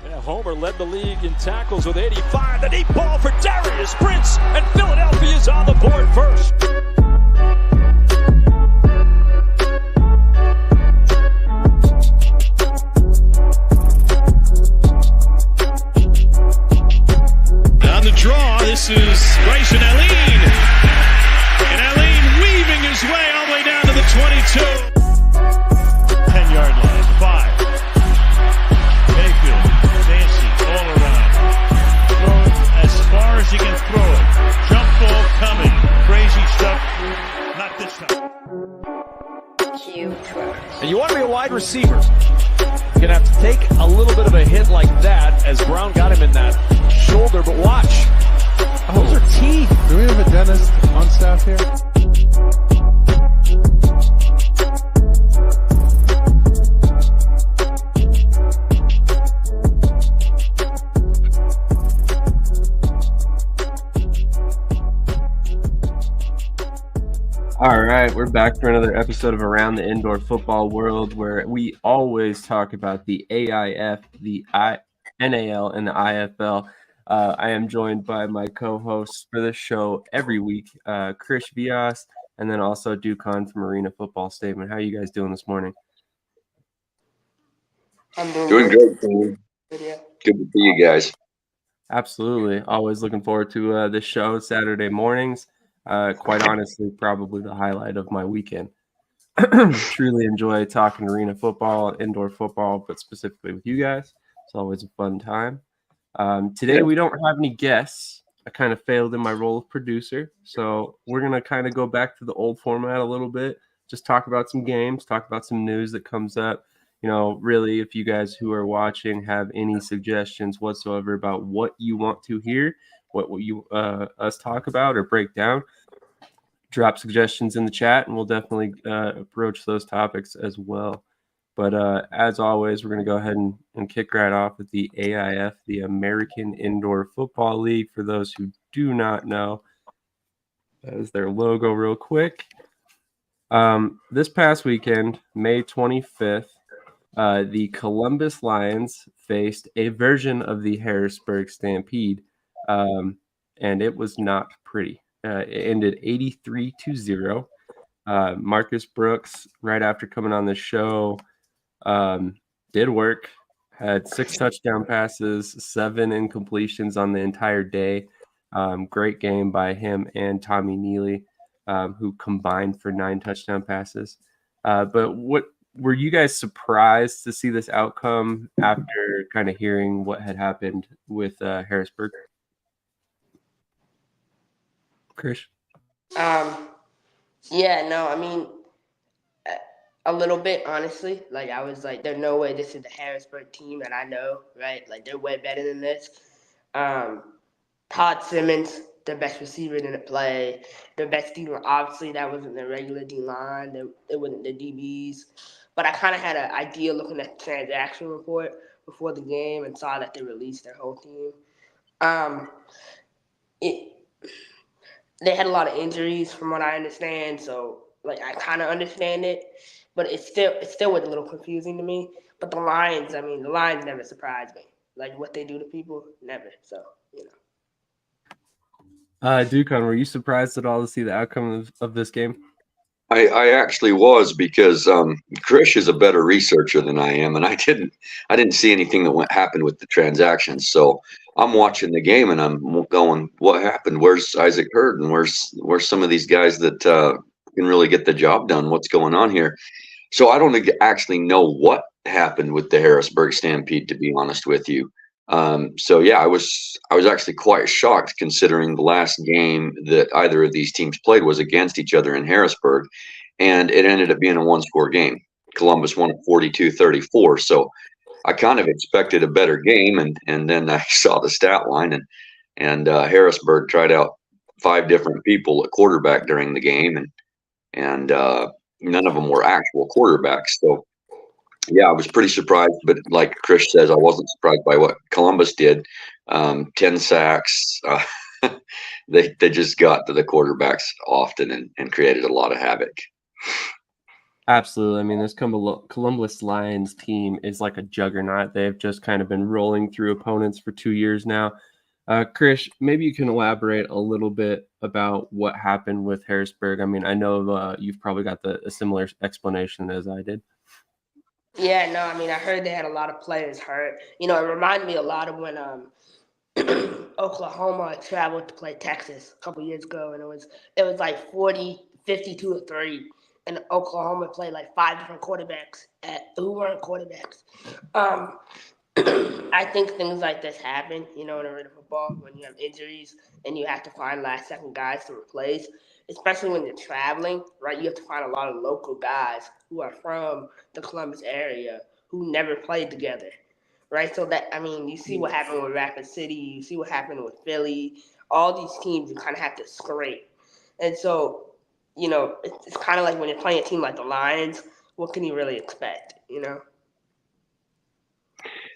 Yeah, Homer led the league in tackles with 85. The deep ball for Darius Prince, and Philadelphia's on the board first. On the draw, this is Bryson Allen. And Allen weaving his way all the way down to the 22. 10-yard line, 5. Mayfield, Dancy, all around. Throwing as far as he can throw it. Jump ball coming. Crazy stuff. Not this time. And you want to be a wide receiver. You're going to have to take a little bit of a hit like that as Brown got him in that shoulder, but watch. Those are teeth. Do we have a dentist on staff here? All right, we're back for another episode of Around the Indoor Football World, where we always talk about the AIF, the NAL, and the IFL. I am joined by my co-hosts for this show every week, Chris Vias, and then also Ducon from Arena Football Statement. How are you guys doing this morning? I'm doing great, team. Good to see you guys. Absolutely. Always looking forward to this show Saturday mornings. Quite honestly, probably the highlight of my weekend. Truly enjoy talking arena football, indoor football, but specifically with you guys. It's always a fun time. Today we don't have any guests. I kind of failed in my role of producer, so we're going to kind of go back to the old format a little bit, just talk about some games, talk about some news that comes up. You know, really, if you guys who are watching have any suggestions whatsoever about what you want to hear, what will you us talk about or break down, drop suggestions in the chat, and we'll definitely approach those topics as well. But as always, we're going to go ahead and kick right off with the AIF, the American Indoor Football League. For those who do not know, that is their logo real quick. This past weekend, May 25th, the Columbus Lions faced a version of the Harrisburg Stampede, and it was not pretty. It ended 83-0. Marcus Brooks, right after coming on the show, did work, had 6 touchdown passes, 7 incompletions on the entire day. Great game by him and Tommy Neely, who combined for 9 touchdown passes. But what were you guys surprised to see this outcome after kind of hearing what had happened with Harrisburg? Chris? Yeah, no, I mean, a little bit, honestly. Like, I was like, there's no way this is the Harrisburg team that I know, right? Like, they're way better than this. Todd Simmons, their best receiver, didn't play. Their best D-line, obviously, that wasn't the regular D-line. It wasn't the DBs. But I kind of had an idea looking at the transaction report before the game and saw that they released their whole team. They had a lot of injuries from what I understand, so like I kind of understand it, but it still was a little confusing to me. But the Lions never surprised me. Like what they do to people, never. So, you know. Ducon, were you surprised at all to see the outcome of this game? I actually was, because Chris is a better researcher than I am, and I didn't see anything that happened with the transactions. So I'm watching the game and I'm going, what happened? Where's Isaac Hurd, and where's some of these guys that can really get the job done? What's going on here? So I don't actually know what happened with the Harrisburg Stampede, to be honest with you. So yeah, I was actually quite shocked, considering the last game that either of these teams played was against each other in Harrisburg, and it ended up being a 1-score game. Columbus won at 42-34. So I kind of expected a better game, and then I saw the stat line, and Harrisburg tried out 5 different people at quarterback during the game, and none of them were actual quarterbacks. So yeah, I was pretty surprised, but like Chris says, I wasn't surprised by what Columbus did. 10 sacks. They just got to the quarterbacks often and created a lot of havoc. Absolutely. I mean, this Columbus Lions team is like a juggernaut. They've just kind of been rolling through opponents for 2 years now. Krish, maybe you can elaborate a little bit about what happened with Harrisburg. I mean, I know you've probably got a similar explanation as I did. Yeah, no, I mean, I heard they had a lot of players hurt. You know, it reminded me a lot of when Oklahoma traveled to play Texas a couple years ago, and it was like 52-3, and Oklahoma played like five different quarterbacks who weren't quarterbacks. Um, I think things like this happen, you know, in arena football when you have injuries and you have to find last second guys to replace, especially when you're traveling, right? You have to find a lot of local guys who are from the Columbus area who never played together, right? So that, I mean, you see what happened with Rapid City, you see what happened with Philly, all these teams you kind of have to scrape. And so, you know, it's kind of like when you're playing a team like the Lions, what can you really expect, you know?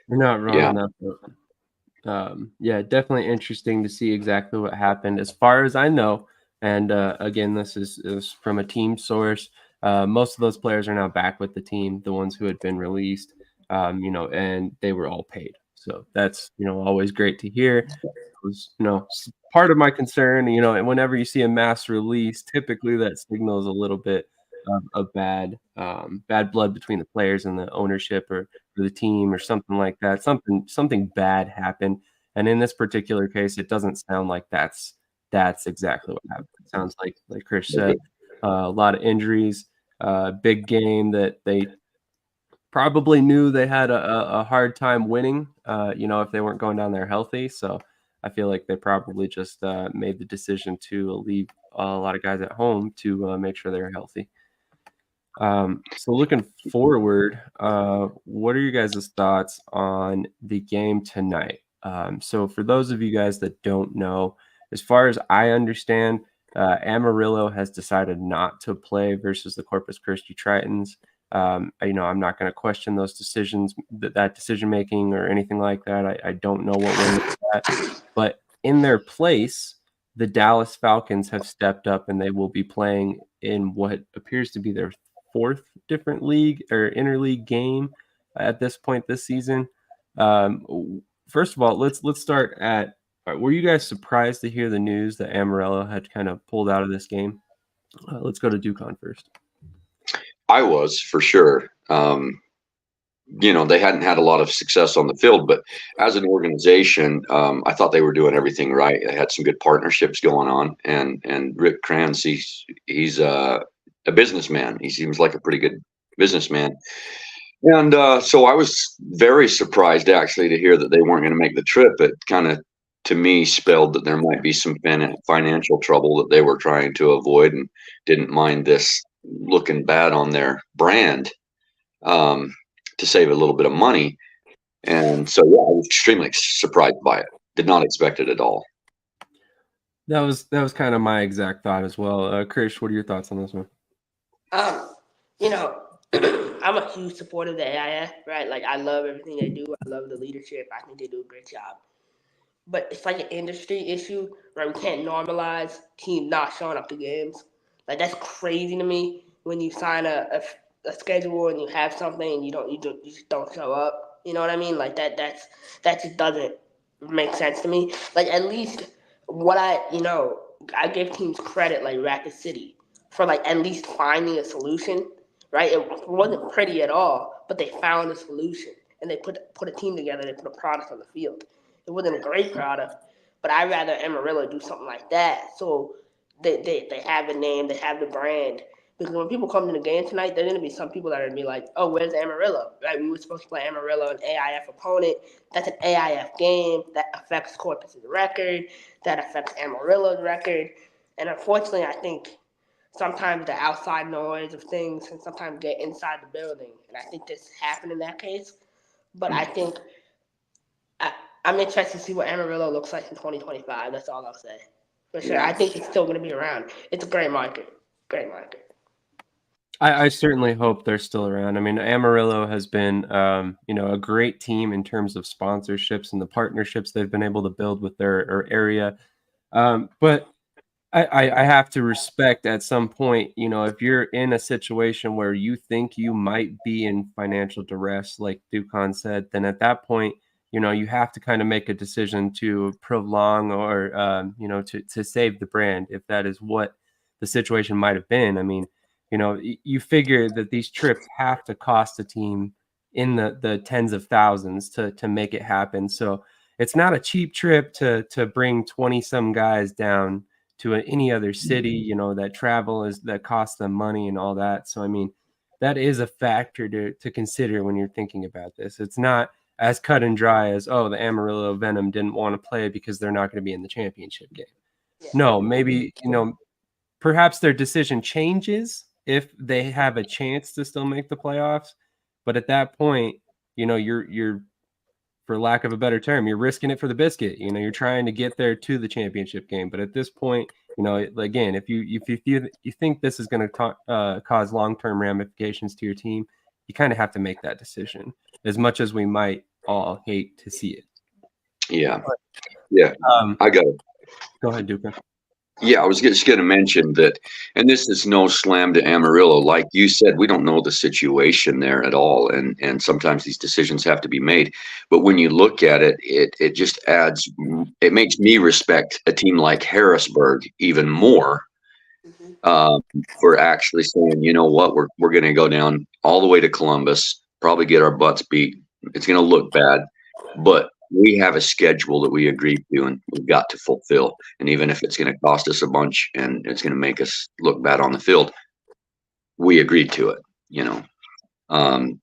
You're not wrong Yeah. on that front. Yeah, definitely interesting to see exactly what happened. As far as I know, and again, this is from a team source. Most of those players are now back with the team, the ones who had been released, and they were all paid. So that's always great to hear. Was part of my concern. And whenever you see a mass release, typically that signals a little bit of bad blood between the players and the ownership or the team or something like that. Something bad happened, and in this particular case, it doesn't sound like that's exactly what happened. It sounds like Chris said, a lot of injuries, big game that they probably knew they had a hard time winning, if they weren't going down there healthy. So I feel like they probably just made the decision to leave a lot of guys at home to make sure they're healthy. So looking forward, what are you guys' thoughts on the game tonight? So for those of you guys that don't know, as far as I understand, Amarillo has decided not to play versus the Corpus Christi Tritons. I'm not going to question those decisions, that decision making or anything like that. I don't know what went into that, but in their place, the Dallas Falcons have stepped up and they will be playing in what appears to be their fourth different league or interleague game at this point this season. First of all, let's start at. Were you guys surprised to hear the news that Amarillo had kind of pulled out of this game? Let's go to Ducon first. I was for sure. They hadn't had a lot of success on the field, but as an organization, I thought they were doing everything right. They had some good partnerships going on, and Rick Kranz, he's a businessman. He seems like a pretty good businessman, and so I was very surprised actually to hear that they weren't going to make the trip. It kind of, to me, spelled that there might be some financial trouble that they were trying to avoid, and didn't mind this looking bad on their brand. To save a little bit of money. And so, yeah, I was extremely surprised by it. Did not expect it at all. That was kind of my exact thought as well. Krish, what are your thoughts on this one? You know, I'm a huge supporter of the AIF, right? Like, I love everything they do. I love the leadership. I think they do a great job. But it's like an industry issue, right? We can't normalize teams not showing up to games. Like, that's crazy to me when you sign a schedule and you have something and you just don't show up. You know what I mean? Like that just doesn't make sense to me. Like, at least what I give teams credit like Rapid City for like at least finding a solution. Right? It wasn't pretty at all, but they found a solution and they put a team together. They put a product on the field. It wasn't a great product, but I'd rather Amarillo do something like that. So they have the name, they have the brand. Because when people come to the game tonight, there's going to be some people that are going to be like, oh, where's Amarillo? Right? We were supposed to play Amarillo, an AIF opponent. That's an AIF game. That affects Corpus's record. That affects Amarillo's record. And unfortunately, I think sometimes the outside noise of things can sometimes get inside the building. And I think this happened in that case. But I think I'm interested to see what Amarillo looks like in 2025. That's all I'll say. For sure. I think it's still going to be around. It's a great market. Great market. I certainly hope they're still around. I mean, Amarillo has been, a great team in terms of sponsorships and the partnerships they've been able to build with their area. But I have to respect at some point, if you're in a situation where you think you might be in financial duress, like Dukan said, then at that point, you have to kind of make a decision to prolong or, to save the brand, if that is what the situation might have been. I mean, you figure that these trips have to cost a team in the tens of thousands to make it happen. So it's not a cheap trip to bring 20 some guys down to any other city, that travel that costs them money and all that. So, I mean, that is a factor to consider when you're thinking about this. It's not as cut and dry as, oh, the Amarillo Venom didn't want to play because they're not going to be in the championship game. No, maybe, perhaps their decision changes if they have a chance to still make the playoffs. But at that point, you're for lack of a better term, you're risking it for the biscuit. You're trying to get there to the championship game. But at this point, again, if you think this is going to cause long-term ramifications to your team, you kind of have to make that decision, as much as we might all hate to see it. Yeah. I got it. Go ahead, Duca. Yeah, I was just going to mention that, and this is no slam to Amarillo. Like you said, we don't know the situation there at all, and sometimes these decisions have to be made. But when you look at it, it just adds. It makes me respect a team like Harrisburg even more, for actually saying, you know what, we're going to go down all the way to Columbus, probably get our butts beat. It's going to look bad, but we have a schedule that we agreed to and we've got to fulfill. And even if it's going to cost us a bunch and it's going to make us look bad on the field, we agreed to it, Um,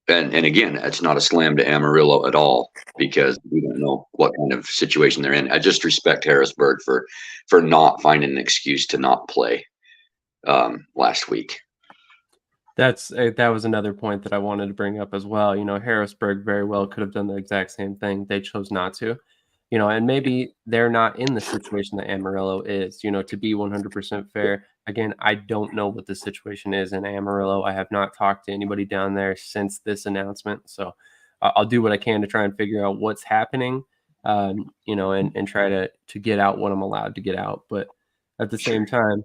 and again, it's not a slam to Amarillo at all, because we don't know what kind of situation they're in. I just respect Harrisburg for not finding an excuse to not play last week. That was another point that I wanted to bring up as well. Harrisburg very well could have done the exact same thing. They chose not to. And maybe they're not in the situation that Amarillo is. To be 100% fair, again, I don't know what the situation is in Amarillo. I have not talked to anybody down there since this announcement. So I'll do what I can to try and figure out what's happening, and try to get out what I'm allowed to get out. But at the same time,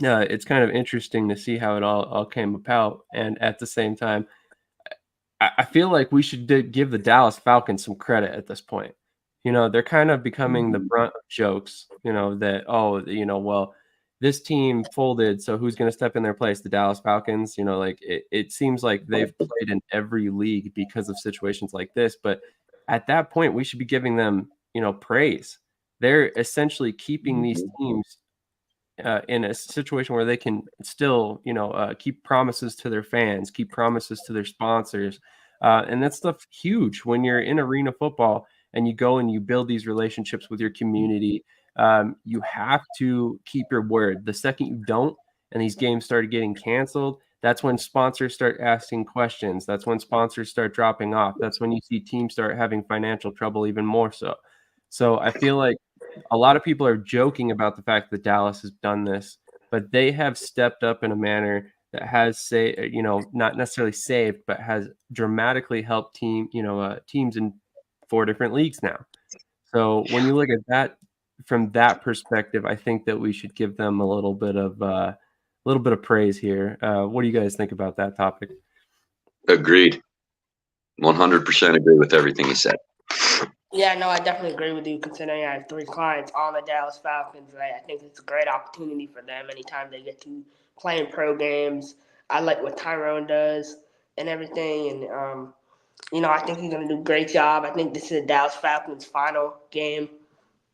it's kind of interesting to see how it all came about. And at the same time, I feel like we should give the Dallas Falcons some credit at this point. They're kind of becoming the brunt of jokes, that, oh, well, this team folded, so who's going to step in their place? The Dallas Falcons. It seems like they've played in every league because of situations like this. But at that point, we should be giving them, praise. They're essentially keeping these teams in a situation where they can still, keep promises to their fans, keep promises to their sponsors. And that stuff huge when you're in arena football and you go and you build these relationships with your community. You have to keep your word. The second you don't, and these games started getting canceled, that's when sponsors start asking questions. That's when sponsors start dropping off. That's when you see teams start having financial trouble even more so. So I feel like a lot of people are joking about the fact that Dallas has done this, but they have stepped up in a manner that has not necessarily saved, but has dramatically helped teams in 4 different leagues now. So when you look at that from that perspective, I think that we should give them a little bit of praise here. What do you guys think about that topic? Agreed. 100% agree with everything you said. Yeah, no, I definitely agree with you, considering I have 3 clients on the Dallas Falcons. Right? I think it's a great opportunity for them anytime they get to play in pro games. I like what Tyrone does and everything. And, I think he's going to do a great job. I think this is the Dallas Falcons' final game,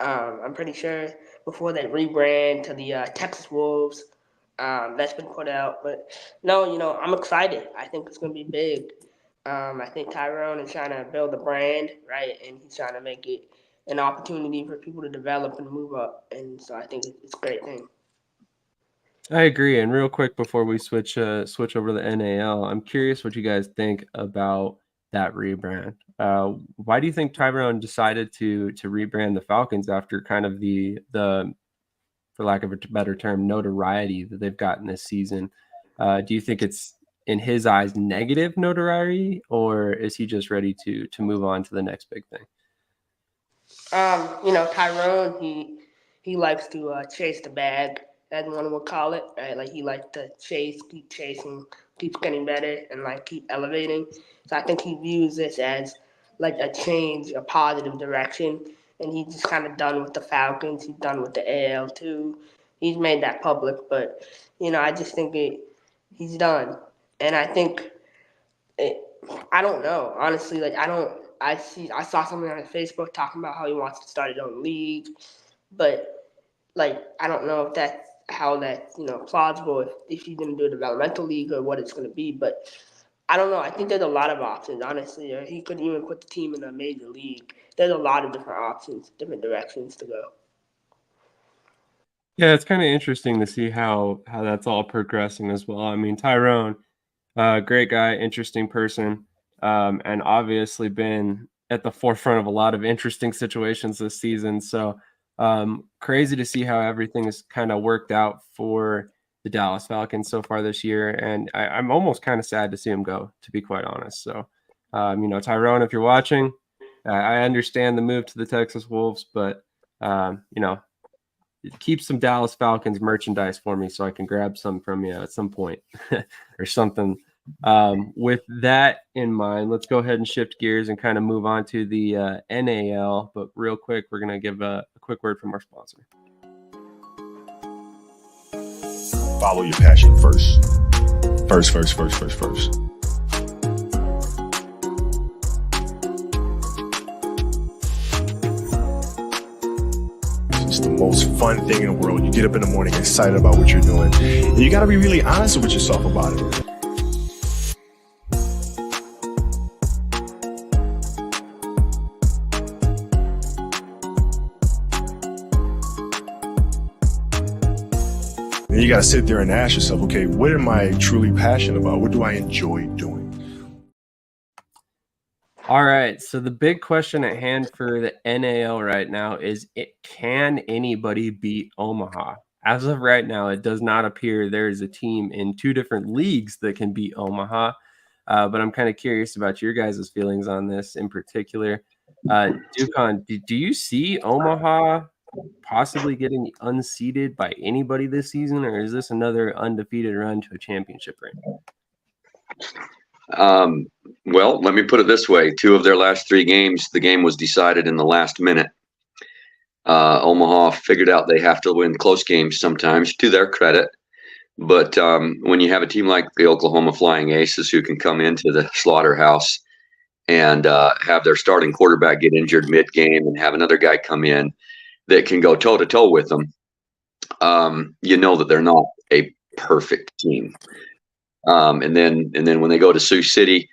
I'm pretty sure, before they rebrand to the Texas Wolves. That's been put out. But, no, I'm excited. I think it's going to be big. I think Tyrone is trying to build a brand, right? And he's trying to make it an opportunity for people to develop and move up. And so I think it's a great thing. I agree. And real quick before we switch over to the NAL, I'm curious what you guys think about that rebrand. Why do you think Tyrone decided to rebrand the Falcons after kind of the for lack of a better term, notoriety that they've gotten this season? Do you think it's in his eyes negative notoriety, or is he just ready to move on to the next big thing? Tyrone, he he likes to chase the bag, as one would call it, right? Like he likes to keep chasing, keep getting better, and like keep elevating. So I think he views this as like a change, a positive direction, and he's just kind of done with the Falcons. He's done with the AL too. He's made that public, but I just think he's done, and I think it, I don't know honestly. Like I saw something on Facebook talking about how he wants to start his own league, but like I don't know if that's how that's plausible if he's gonna do a developmental league or what it's gonna be. But I don't know. I think there's a lot of options, honestly. Or he could even put the team in a major league. There's a lot of different options, different directions to go. Yeah, it's kind of interesting to see how that's all progressing as well. I mean, Tyrone, great guy, interesting person, and obviously been at the forefront of a lot of interesting situations this season. So crazy to see how everything has kind of worked out for the Dallas Falcons so far this year. And I'm almost kind of sad to see him go, to be quite honest. So, Tyrone, if you're watching, I understand the move to the Texas Wolves, but, keep some Dallas Falcons merchandise for me so I can grab some from you at some point or something. With that in mind, let's go ahead and shift gears and kind of move on to the NAL. But real quick, we're going to give a quick word from our sponsor. Follow your passion first. First. It's the most fun thing in the world. You get up in the morning excited about what you're doing. And you got to be really honest with yourself about it. And you got to sit there and ask yourself, okay, what am I truly passionate about? What do I enjoy doing? All right. So the big question at hand for the NAL right now is can anybody beat Omaha? As of right now, it does not appear there is a team in two different leagues that can beat Omaha. But I'm kind of curious about your guys' feelings on this in particular. Dukan, do you see Omaha possibly getting unseated by anybody this season, or is this another undefeated run to a championship ring? Well, let me put it this way. 2 of their last 3 games, the game was decided in the last minute. Omaha figured out they have to win close games sometimes, to their credit. But when you have a team like the Oklahoma Flying Aces who can come into the slaughterhouse and have their starting quarterback get injured mid-game and have another guy come in that can go toe-to-toe with them, you know that they're not a perfect team. And then when they go to Sioux City,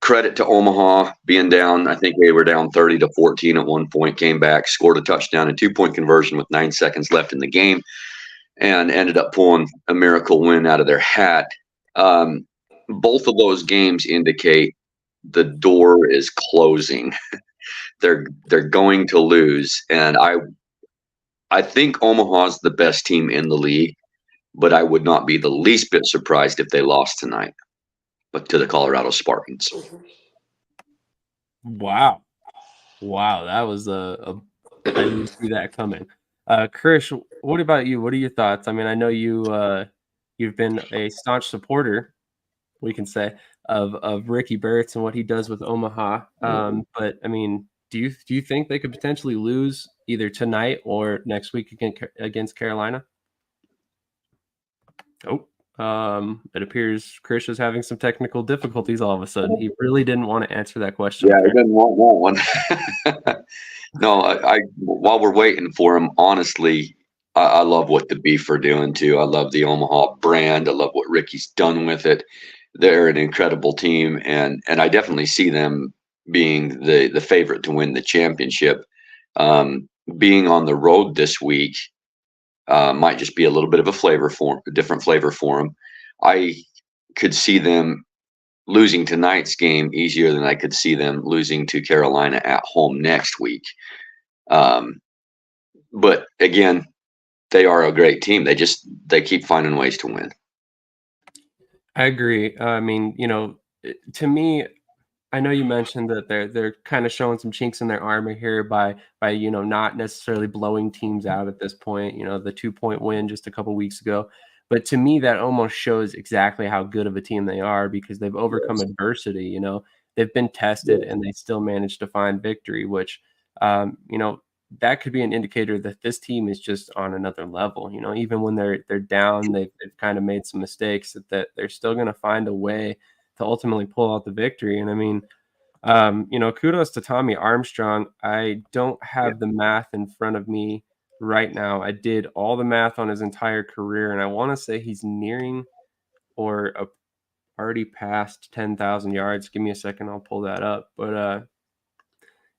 credit to Omaha being down. I think they were down 30-14 at one point, came back, scored a touchdown and 2-point conversion with 9 seconds left in the game, and ended up pulling a miracle win out of their hat. Both of those games indicate the door is closing. They're going to lose, and I think Omaha's the best team in the league, but I would not be the least bit surprised if they lost tonight, but to the Colorado Spartans. Wow, that was I didn't see that coming. Chris, what about you? What are your thoughts? I mean, I know you've been a staunch supporter, we can say, of Ricky Burtz and what he does with Omaha. But I mean, do you think they could potentially lose either tonight or next week against Carolina? It appears Chris is having some technical difficulties all of a sudden. He really didn't want to answer that question. Yeah, he didn't want one. No, while we're waiting for him, honestly, I love what the Beef are doing too. I love the Omaha brand. I love what Ricky's done with it. They're an incredible team, and I definitely see them being the favorite to win the championship. Being on the road this week might just be a little bit of a different flavor for them. I could see them losing tonight's game easier than I could see them losing to Carolina at home next week. But again, they are a great team. They keep finding ways to win. I agree. I mean, to me, I know you mentioned that they're kind of showing some chinks in their armor here by not necessarily blowing teams out at this point. The 2-point win just a couple weeks ago, but to me that almost shows exactly how good of a team they are because they've overcome adversity. They've been tested and they still managed to find victory, which that could be an indicator that this team is just on another level. Even when they're down, they've kind of made some mistakes that they're still going to find a way to ultimately pull out the victory. And I mean, kudos to Tommy Armstrong. I don't have the math in front of me right now. I did all the math on his entire career, and I want to say he's nearing or already past 10,000 yards. Give me a second, I'll pull that up. But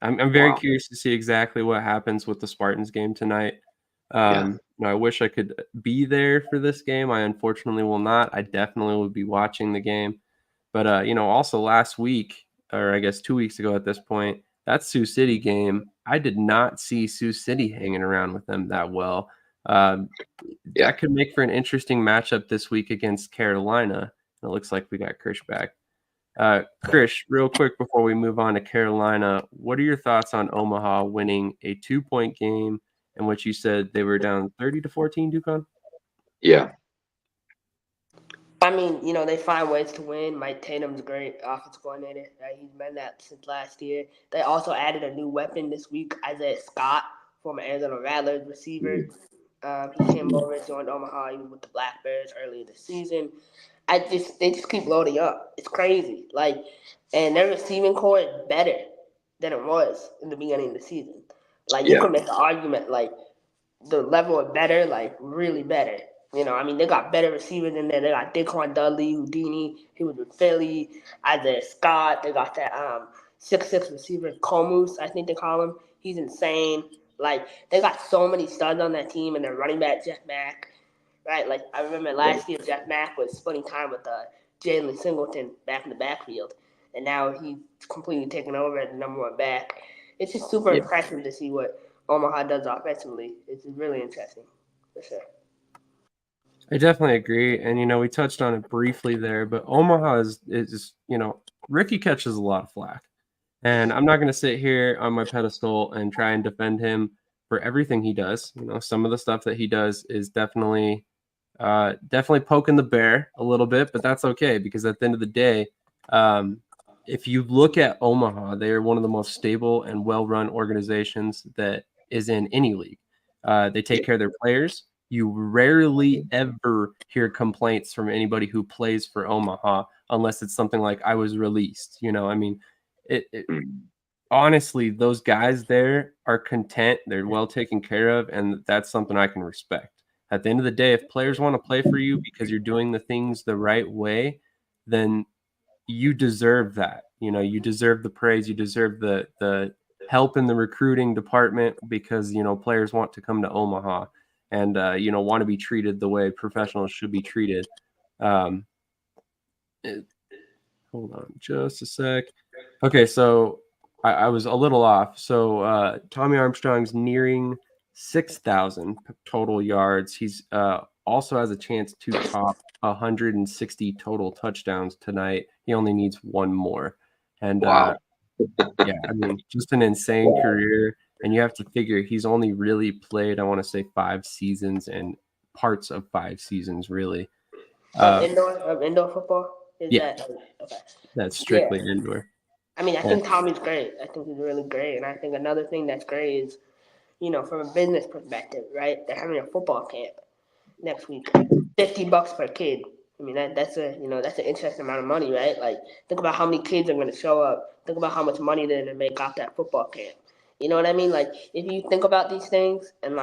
I'm very curious to see exactly what happens with the Spartans game tonight. I wish I could be there for this game. I unfortunately will not. I definitely will be watching the game. But also last week, or I guess 2 weeks ago at this point, that Sioux City game, I did not see Sioux City hanging around with them that well. That could make for an interesting matchup this week against Carolina. It looks like we got Krish back. Krish, real quick before we move on to Carolina, what are your thoughts on Omaha winning a 2-point game in which you said they were down 30-14, Ducon? Yeah. I mean, they find ways to win. Mike Tatum's a great offensive coordinator. Right? He's been that since last year. They also added a new weapon this week, Isaiah Scott, former Arizona Rattlers receiver. He came over and joined Omaha. He was with the Black Bears earlier this season. They just keep loading up. It's crazy. And their receiving core is better than it was in the beginning of the season. You could make an argument the level of better, really better. They got better receivers in there. They got Daquan Dudley, Houdini. He was with Philly. Isaiah Scott. They got that 6'6" receiver, Comus, I think they call him. He's insane. They got so many studs on that team, and their running back, Jeff Mack. Right? I remember last year, Jeff Mack was splitting time with Jalen Singleton back in the backfield. And now he's completely taken over as the number one back. It's just super impressive to see what Omaha does offensively. It's really interesting, for sure. I definitely agree. And, we touched on it briefly there, but Omaha is Ricky catches a lot of flack. And I'm not going to sit here on my pedestal and try and defend him for everything he does. Some of the stuff that he does is definitely poking the bear a little bit, but that's okay because at the end of the day, if you look at Omaha, they are one of the most stable and well-run organizations that is in any league. They take care of their players. You rarely ever hear complaints from anybody who plays for Omaha unless it's something like I was released. Honestly, those guys there are content. They're well taken care of, and that's something I can respect. At the end of the day, if players want to play for you because you're doing the things the right way, then you deserve that. You deserve the praise. You deserve the help in the recruiting department because, players want to come to Omaha and, want to be treated the way professionals should be treated. Hold on just a sec. Okay, so I was a little off. So Tommy Armstrong's nearing 6,000 total yards. He's also has a chance to top 160 total touchdowns tonight. He only needs one more. And just an insane career. And you have to figure he's only really played, I want to say 5 seasons and parts of 5 seasons, really. Indoor football? Okay. That's strictly indoor. I think Tommy's great. I think he's really great. And I think another thing that's great is, from a business perspective, right? They're having a football camp next week. $50 per kid. That's an interesting amount of money, right? Think about how many kids are going to show up. Think about how much money they're going to make off that football camp. You know what I mean? If you think about these things and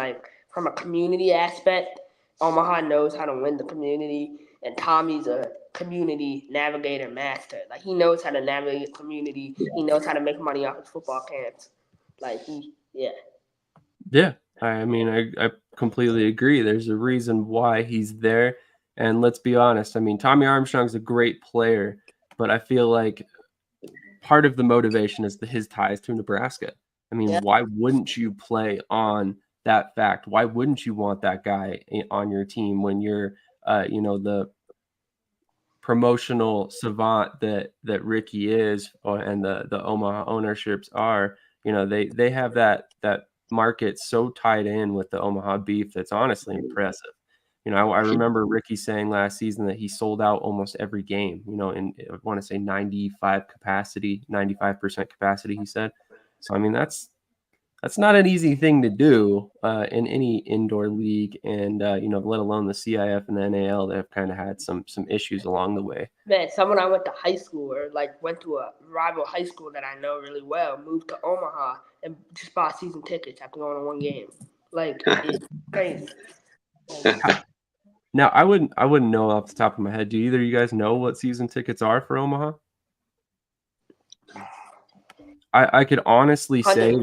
from a community aspect, Omaha knows how to win the community, and Tommy's a community navigator master. He knows how to navigate the community. He knows how to make money off his football camps. Yeah. I completely agree. There's a reason why he's there. And let's be honest. Tommy Armstrong's a great player, but I feel like part of the motivation is his ties to Nebraska. Why wouldn't you play on that fact? Why wouldn't you want that guy on your team when you're, the promotional savant that Ricky is, and the Omaha ownerships are, they have that market so tied in with the Omaha beef that's honestly impressive. I remember Ricky saying last season that he sold out almost every game, in I want to say 95% capacity, he said. So, I mean, that's not an easy thing to do in any indoor league, and let alone the CIF and the NAL. They've kind of had some issues along the way. Man, someone I went to high school or went to a rival high school that I know really well moved to Omaha and just bought season tickets after going to one game. It's crazy. Now, I wouldn't know off the top of my head. Do either of you guys know what season tickets are for Omaha? I could honestly say.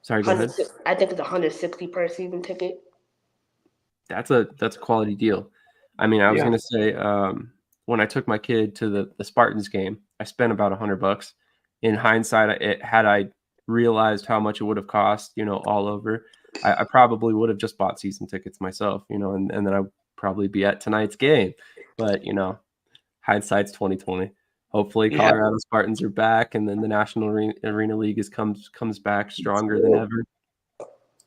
Sorry, go ahead. I think it's $160 per season ticket. That's a quality deal. I mean, I was gonna say when I took my kid to the Spartans game, I spent about $100. In hindsight, had I realized how much it would have cost, all over, I probably would have just bought season tickets myself, and then I'd probably be at tonight's game. But hindsight's 2020. Hopefully, Colorado Spartans are back, and then the National Arena League comes back stronger than ever,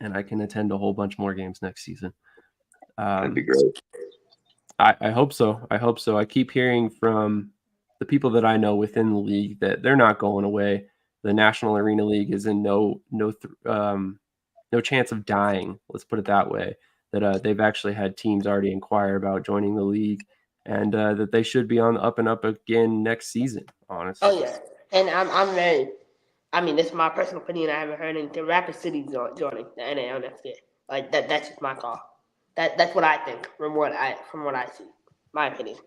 and I can attend a whole bunch more games next season. That'd be great. I hope so. I keep hearing from the people that I know within the league that they're not going away. The National Arena League is in no chance of dying. Let's put it that way. That they've actually had teams already inquire about joining the league, and that they should be on the up and up again next season. Honestly. Oh yeah, and I'm very. I mean, this is my personal opinion. I haven't heard anything. Rapid City's joining the NAL next year. That's just my call. That's what I think from what I see. My opinion.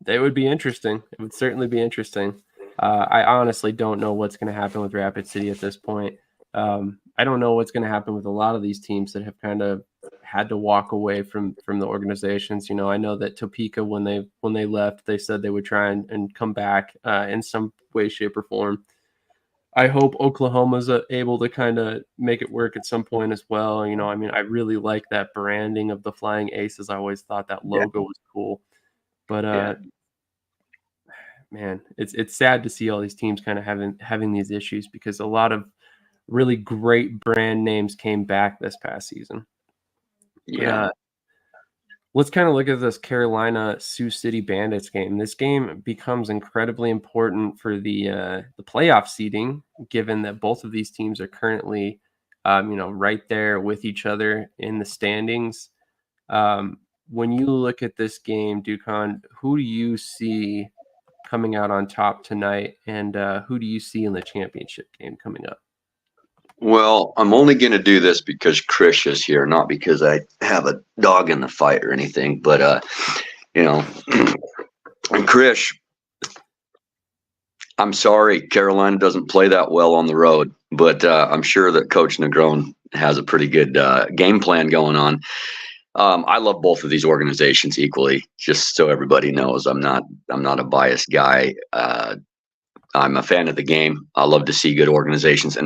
They would be interesting. It would certainly be interesting. I honestly don't know what's going to happen with Rapid City at this point. I don't know what's going to happen with a lot of these teams that have kind of had to walk away from the organizations. I know that Topeka, when they left, they said they would try and come back in some way, shape, or form. I hope Oklahoma's able to kind of make it work at some point as well. I mean, I really like that branding of the Flying Aces. I always thought that logo was cool. But man, it's sad to see all these teams kind of having these issues, because a lot of really great brand names came back this past season. Yeah. Let's kind of look at this Carolina Sioux City Bandits game. This game becomes incredibly important for the playoff seeding, given that both of these teams are currently, right there with each other in the standings. When you look at this game, Dukan, who do you see coming out on top tonight, and who do you see in the championship game coming up? Well, I'm only going to do this because Krish is here, not because I have a dog in the fight or anything. But, and Krish, I'm sorry, Carolina doesn't play that well on the road, but I'm sure that Coach Negron has a pretty good game plan going on. I love both of these organizations equally, just so everybody knows. I'm not a biased guy. I'm a fan of the game. I love to see good organizations,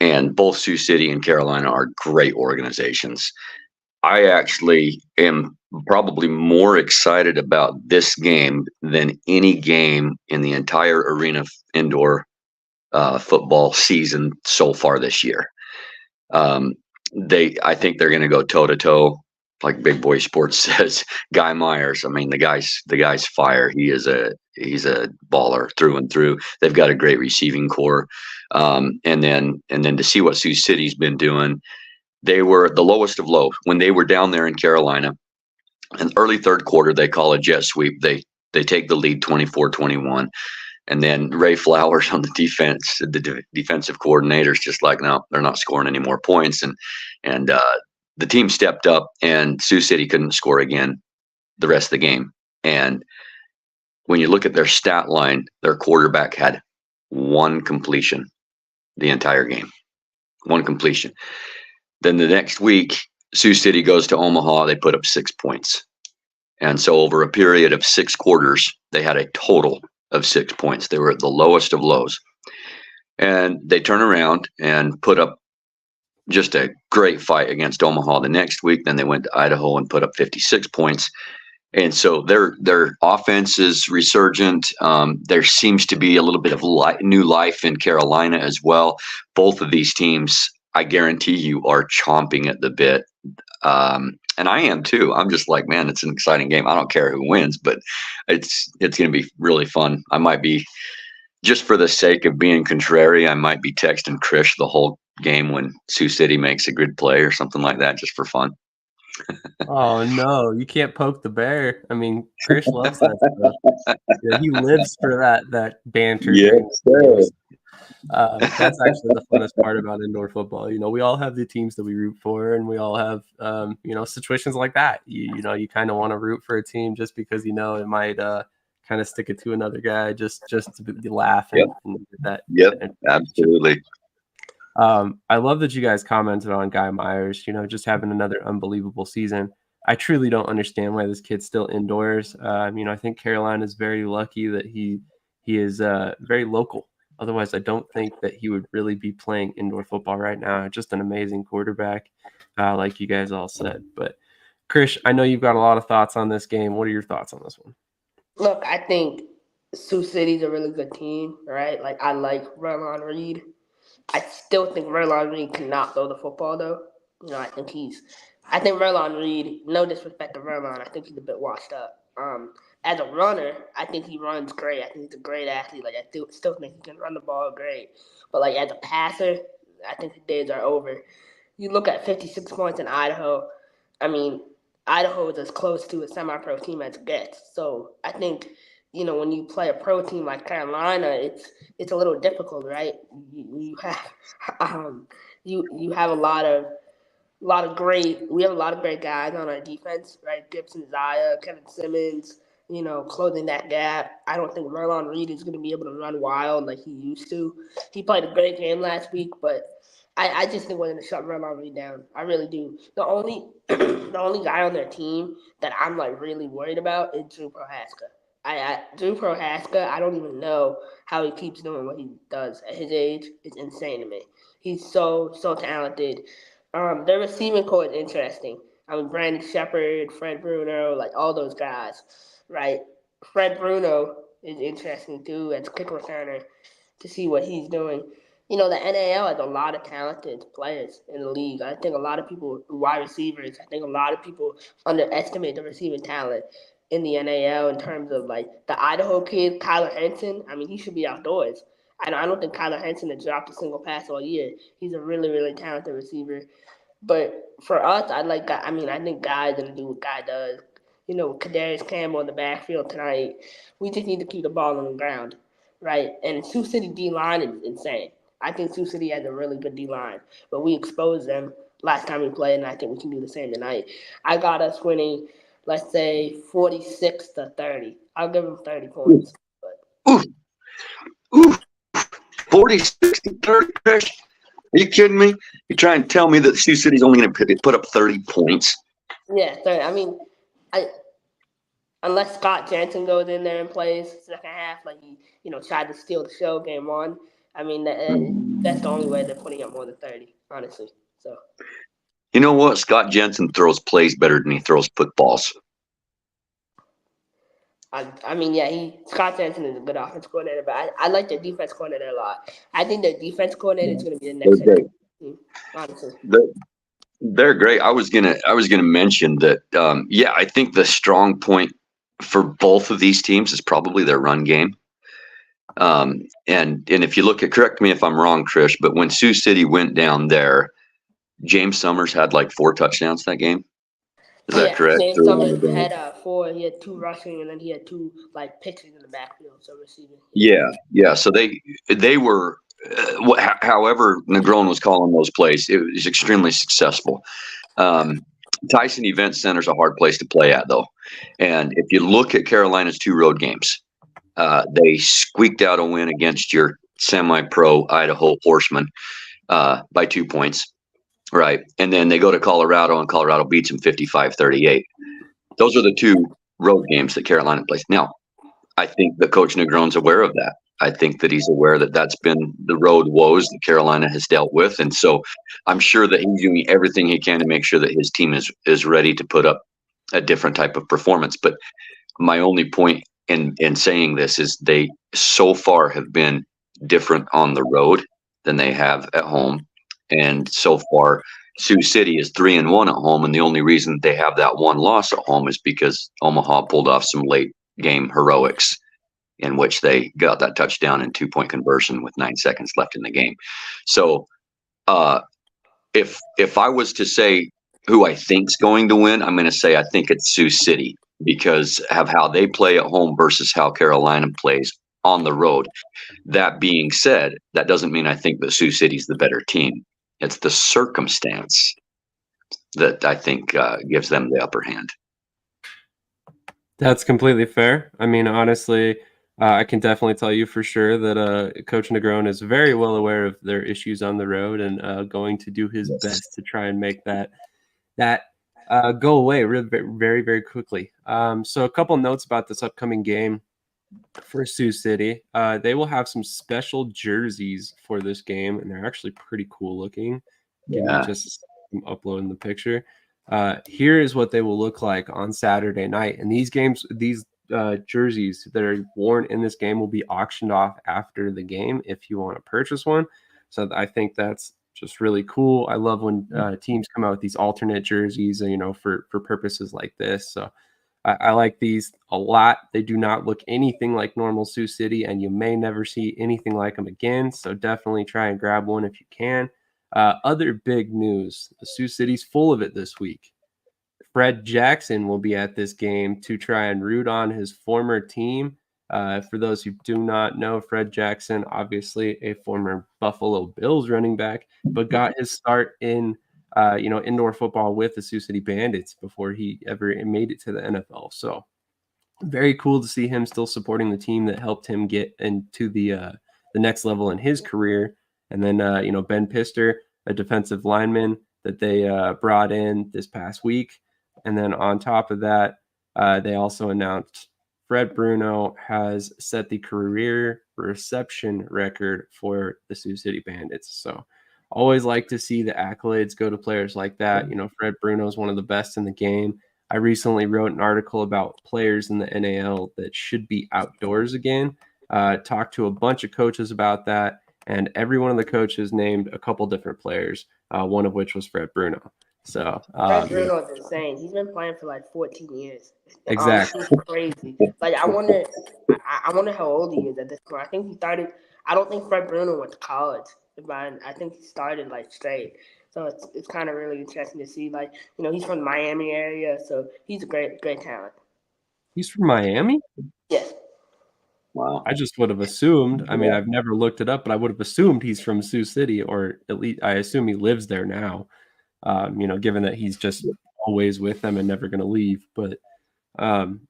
and both Sioux City and Carolina are great organizations. I actually am probably more excited about this game than any game in the entire arena indoor football season so far this year. I think they're going to go toe to toe, like Big Boy Sports says. Guy Myers, I mean, the guy's fire. He's a baller through and through. They've got a great receiving core. And then to see what Sioux City's been doing, they were the lowest of low when they were down there in Carolina. In early third quarter, they call a jet sweep. They take the lead 24-21. And then Ray Flowers on the defense, the defensive coordinator's just like, no, they're not scoring any more points. And the team stepped up, and Sioux City couldn't score again the rest of the game. And when you look at their stat line, their quarterback had one completion the entire game. One completion. Then the next week, Sioux City goes to Omaha. They put up 6 points. And so over a period of 6 quarters, they had a total of 6 points. They were at the lowest of lows. And they turn around and put up just a great fight against Omaha the next week. Then they went to Idaho and put up 56 points. And so their offense is resurgent. There seems to be a little bit of new life in Carolina as well. Both of these teams, I guarantee you, are chomping at the bit. And I am too. I'm just like, man, it's an exciting game. I don't care who wins, but it's going to be really fun. I might be, just for the sake of being contrary, I might be texting Krish the whole game when Sioux City makes a good play or something like that, just for fun. Oh no, you can't poke the bear. I mean, Krish loves that stuff. Yeah, he lives for that banter. Yes, sir. That's actually the funnest part about indoor football. You know, we all have the teams that we root for, and we all have situations like that. You kind of want to root for a team just because it might kind of stick it to another guy just to laugh and get that. Yep, absolutely. I love that you guys commented on Guy Myers, just having another unbelievable season. I truly don't understand why this kid's still indoors. I think Carolina is very lucky that he is very local. Otherwise, I don't think that he would really be playing indoor football right now. Just an amazing quarterback, like you guys all said. But, Krish, I know you've got a lot of thoughts on this game. What are your thoughts on this one? Look, I think Sioux City's a really good team, right? Like, I like Verlon Reed. I still think Verlon Reed cannot throw the football, though. I think Verlon Reed, no disrespect to Verlon, I think he's a bit washed up. As a runner, I think he runs great. I think he's a great athlete. Like, I still think he can run the ball great. But, like, as a passer, I think the days are over. You look at 56 points in Idaho. I mean, Idaho is as close to a semi-pro team as it gets. So I think, when you play a pro team like Carolina, it's a little difficult, right? You have you have a lot of great guys on our defense, right? Gibson, Zaya, Kevin Simmons, closing that gap. I don't think Verlon Reed is going to be able to run wild like he used to. He played a great game last week, but I just think we're going to shut Verlon Reed down. I really do. The only the only guy on their team that I'm like really worried about is Drew Prohaska. Drew Prohaska, I don't even know how he keeps doing what he does at his age. It's insane to me. He's so talented. Their receiving core is interesting. I mean, Brandon Shepard, Fred Bruno, like all those guys, right? Fred Bruno is interesting too as a kick returner to see what he's doing. The NAL has a lot of talented players in the league. I think a lot of people, wide receivers, I think a lot of people underestimate the receiving talent in the NAL in terms of like the Idaho kid, Kyler Henson. I mean, he should be outdoors. I don't think Kyler Henson has dropped a single pass all year. He's a really, really talented receiver. But for us, I think Guy's going to do what Guy does. Kadarius Campbell in the backfield tonight. We just need to keep the ball on the ground, right? And Sioux City D-line is insane. I think Sioux City has a really good D-line, but we exposed them last time we played, and I think we can do the same tonight. I got us winning, let's say, 46-30. I'll give them 30 points. Ooh. 46-30, Krish? Are you kidding me? You're trying to tell me that Sioux City's only going to put up 30 points? Yeah, 30. I mean, unless Scott Jensen goes in there and plays second half, like he, tried to steal the show game one. I mean, that's the only way they're putting up more than 30, honestly. So. You know what? Scott Jensen throws plays better than he throws footballs. I mean, yeah, Scott Jensen is a good offense coordinator, but I like their defense coordinator a lot. I think their defense coordinator is going to be the next head coach, honestly. They're great. I was gonna mention that. I think the strong point for both of these teams is probably their run game. And if you look at, correct me if I'm wrong, Krish, but when Sioux City went down there, James Summers had like 4 touchdowns that game. Is that correct? James Summers had 4. He had 2 rushing, and then he had 2 like pitches in the backfield, so receiving. Yeah. So they were, however Negron was calling those plays, it was extremely successful. Tyson Event Center is a hard place to play at, though. And if you look at Carolina's 2 road games, they squeaked out a win against your semi-pro Idaho Horsemen by 2 points. Right. And then they go to Colorado, and Colorado beats them 55-38. Those are the 2 road games that Carolina plays. Now, I think that Coach Negron's aware of that. I think that he's aware that that's been the road woes that Carolina has dealt with. And so I'm sure that he's doing everything he can to make sure that his team is ready to put up a different type of performance. But my only point in saying this is they so far have been different on the road than they have at home. And so far, Sioux City is 3-1 at home, and the only reason they have that one loss at home is because Omaha pulled off some late game heroics in which they got that touchdown and 2-point conversion with 9 seconds left in the game. So if I was to say who I think's going to win, I'm going to say I think it's Sioux City because of how they play at home versus how Carolina plays on the road. That being said, that doesn't mean I think that Sioux City's the better team. It's the circumstance that I think gives them the upper hand. That's completely fair. I mean, honestly, I can definitely tell you for sure that Coach Negron is very well aware of their issues on the road and going to do his best to try and make that go away very, very quickly. So a couple notes about this upcoming game for Sioux City. They will have some special jerseys for this game, and they're actually pretty cool looking. Give me just a second, I'm uploading the picture. Here is what they will look like on Saturday night. And these jerseys that are worn in this game will be auctioned off after the game if you want to purchase one. So I think that's just really cool. I love when teams come out with these alternate jerseys, for purposes like this. So I like these a lot. They do not look anything like normal Sioux City, and you may never see anything like them again. So definitely try and grab one if you can. Other big news, the Sioux City's full of it this week. Fred Jackson will be at this game to try and root on his former team. For those who do not know, Fred Jackson, obviously a former Buffalo Bills running back, but got his start in indoor football with the Sioux City Bandits before he ever made it to the NFL. So very cool to see him still supporting the team that helped him get into the next level in his career. And then, Ben Pister, a defensive lineman that they brought in this past week. And then on top of that, they also announced Fred Bruno has set the career reception record for the Sioux City Bandits. So always like to see the accolades go to players like that. Fred Bruno is one of the best in the game. I recently wrote an article about players in the NAL that should be outdoors again. Talked to a bunch of coaches about that. And every one of the coaches named a couple different players, one of which was Fred Bruno. So Fred Bruno is insane. He's been playing for like 14 years. Exactly. It's crazy. Like I wonder how old he is at this point. I think he started. I don't think Fred Bruno went to college. I think he started like straight. So it's kind of really interesting to see. Like he's from the Miami area, so he's a great talent. He's from Miami? Yes. Wow. I just would have assumed. I mean, I've never looked it up, but I would have assumed he's from Sioux City, or at least I assume he lives there now. Given that he's just always with them and never going to leave. But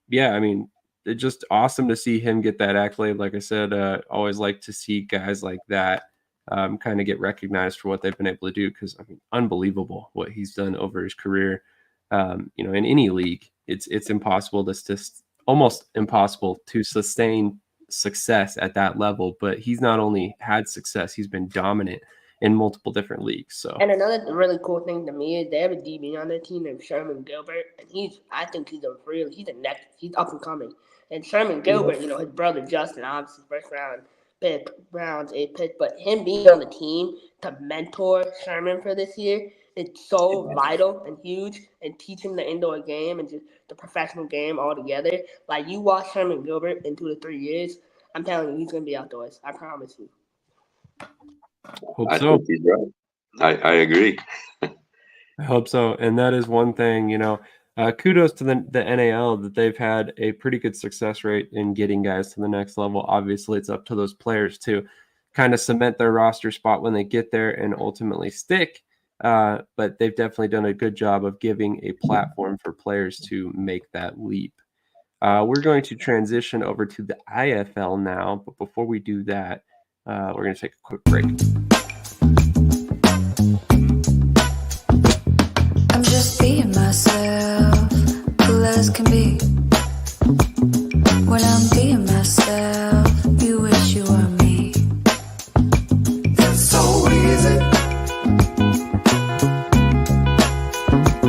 yeah, I mean, it's just awesome to see him get that accolade. Like I said, always like to see guys like that kind of get recognized for what they've been able to do. Because I mean, unbelievable what he's done over his career. In any league, it's impossible almost impossible to sustain success at that level. But he's not only had success, he's been dominant in multiple different leagues. So, and another really cool thing to me is they have a DB on their team named Sherman Gilbert, and I think he's up and coming. And Sherman Gilbert, his brother Justin, obviously first round pick, Browns 8th pick, but him being on the team to mentor Sherman for this year, it's so vital and huge, and teach him the indoor game and just the professional game altogether. Like you watch Sherman Gilbert in 2 to 3 years, I'm telling you, he's gonna be outdoors. I promise you. Hope I so. think he's right. I agree. I hope so. And that is one thing, kudos to the NAL that they've had a pretty good success rate in getting guys to the next level. Obviously, it's up to those players to kind of cement their roster spot when they get there and ultimately stick. But they've definitely done a good job of giving a platform for players to make that leap. We're going to transition over to the IFL now. But before we do that, we're going to take a quick break. I'm just being myself, cool as can be. When I'm being myself, you wish you were me. It's so easy.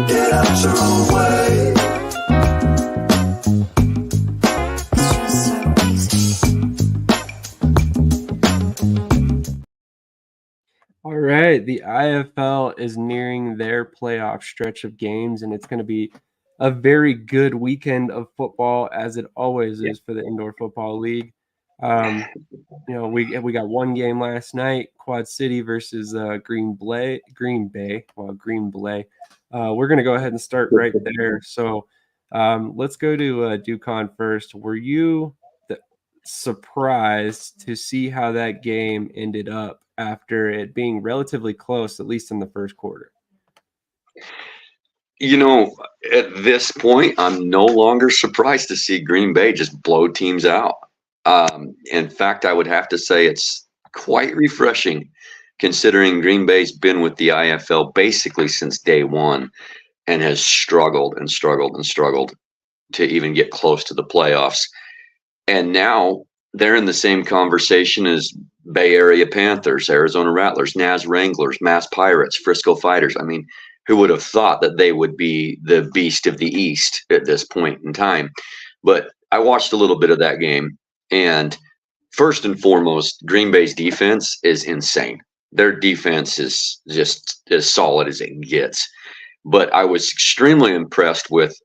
Get out your own way. All right, the IFL is nearing their playoff stretch of games, and it's going to be a very good weekend of football, as it always Yeah. is for the Indoor Football League. We got one game last night, Quad City versus Green Bay. We're going to go ahead and start right there. So let's go to Ducon first. Were you surprised to see how that game ended up after it being relatively close, at least in the first quarter? You know, at this point, I'm no longer surprised to see Green Bay just blow teams out. In fact, I would have to say it's quite refreshing considering Green Bay's been with the IFL basically since day one and has struggled and struggled and struggled to even get close to the playoffs. And now they're in the same conversation as Bay Area Panthers, Arizona Rattlers, Naz Wranglers, Mass Pirates, Frisco Fighters. I mean, who would have thought that they would be the beast of the East at this point in time? But I watched a little bit of that game, and first and foremost, Green Bay's defense is insane. Their defense is just as solid as it gets. But I was extremely impressed with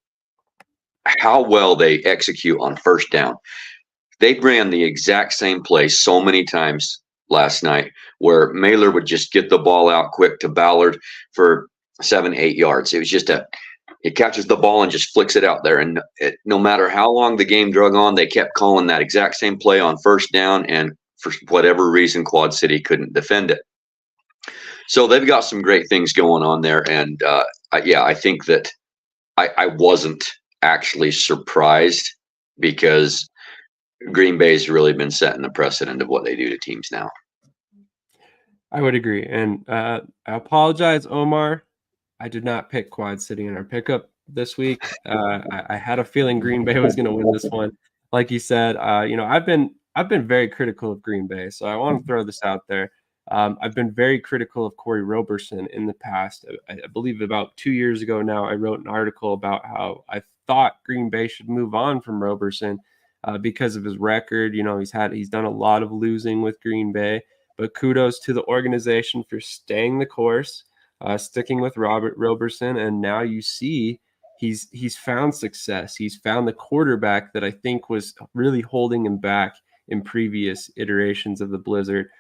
how well they execute on first down. They ran the exact same play so many times last night where Mailer would just get the ball out quick to Ballard for 7-8 yards. It was just it catches the ball and just flicks it out there. And no matter how long the game drug on, they kept calling that exact same play on first down. And for whatever reason, Quad City couldn't defend it. So they've got some great things going on there. And I think that I wasn't actually surprised because Green Bay's really been setting the precedent of what they do to teams now. I would agree. And I apologize, Omar. I did not pick Quad City in our pickup this week. I had a feeling Green Bay was going to win this one. Like you said, I've been very critical of Green Bay, so I want to throw this out there. I've been very critical of Corey Roberson in the past. I believe about 2 years ago now, I wrote an article about how I thought Green Bay should move on from Roberson because of his record. He's done a lot of losing with Green Bay, but kudos to the organization for staying the course, sticking with Robert Roberson, and now you see he's found success. He's found the quarterback that I think was really holding him back in previous iterations of the Blizzard.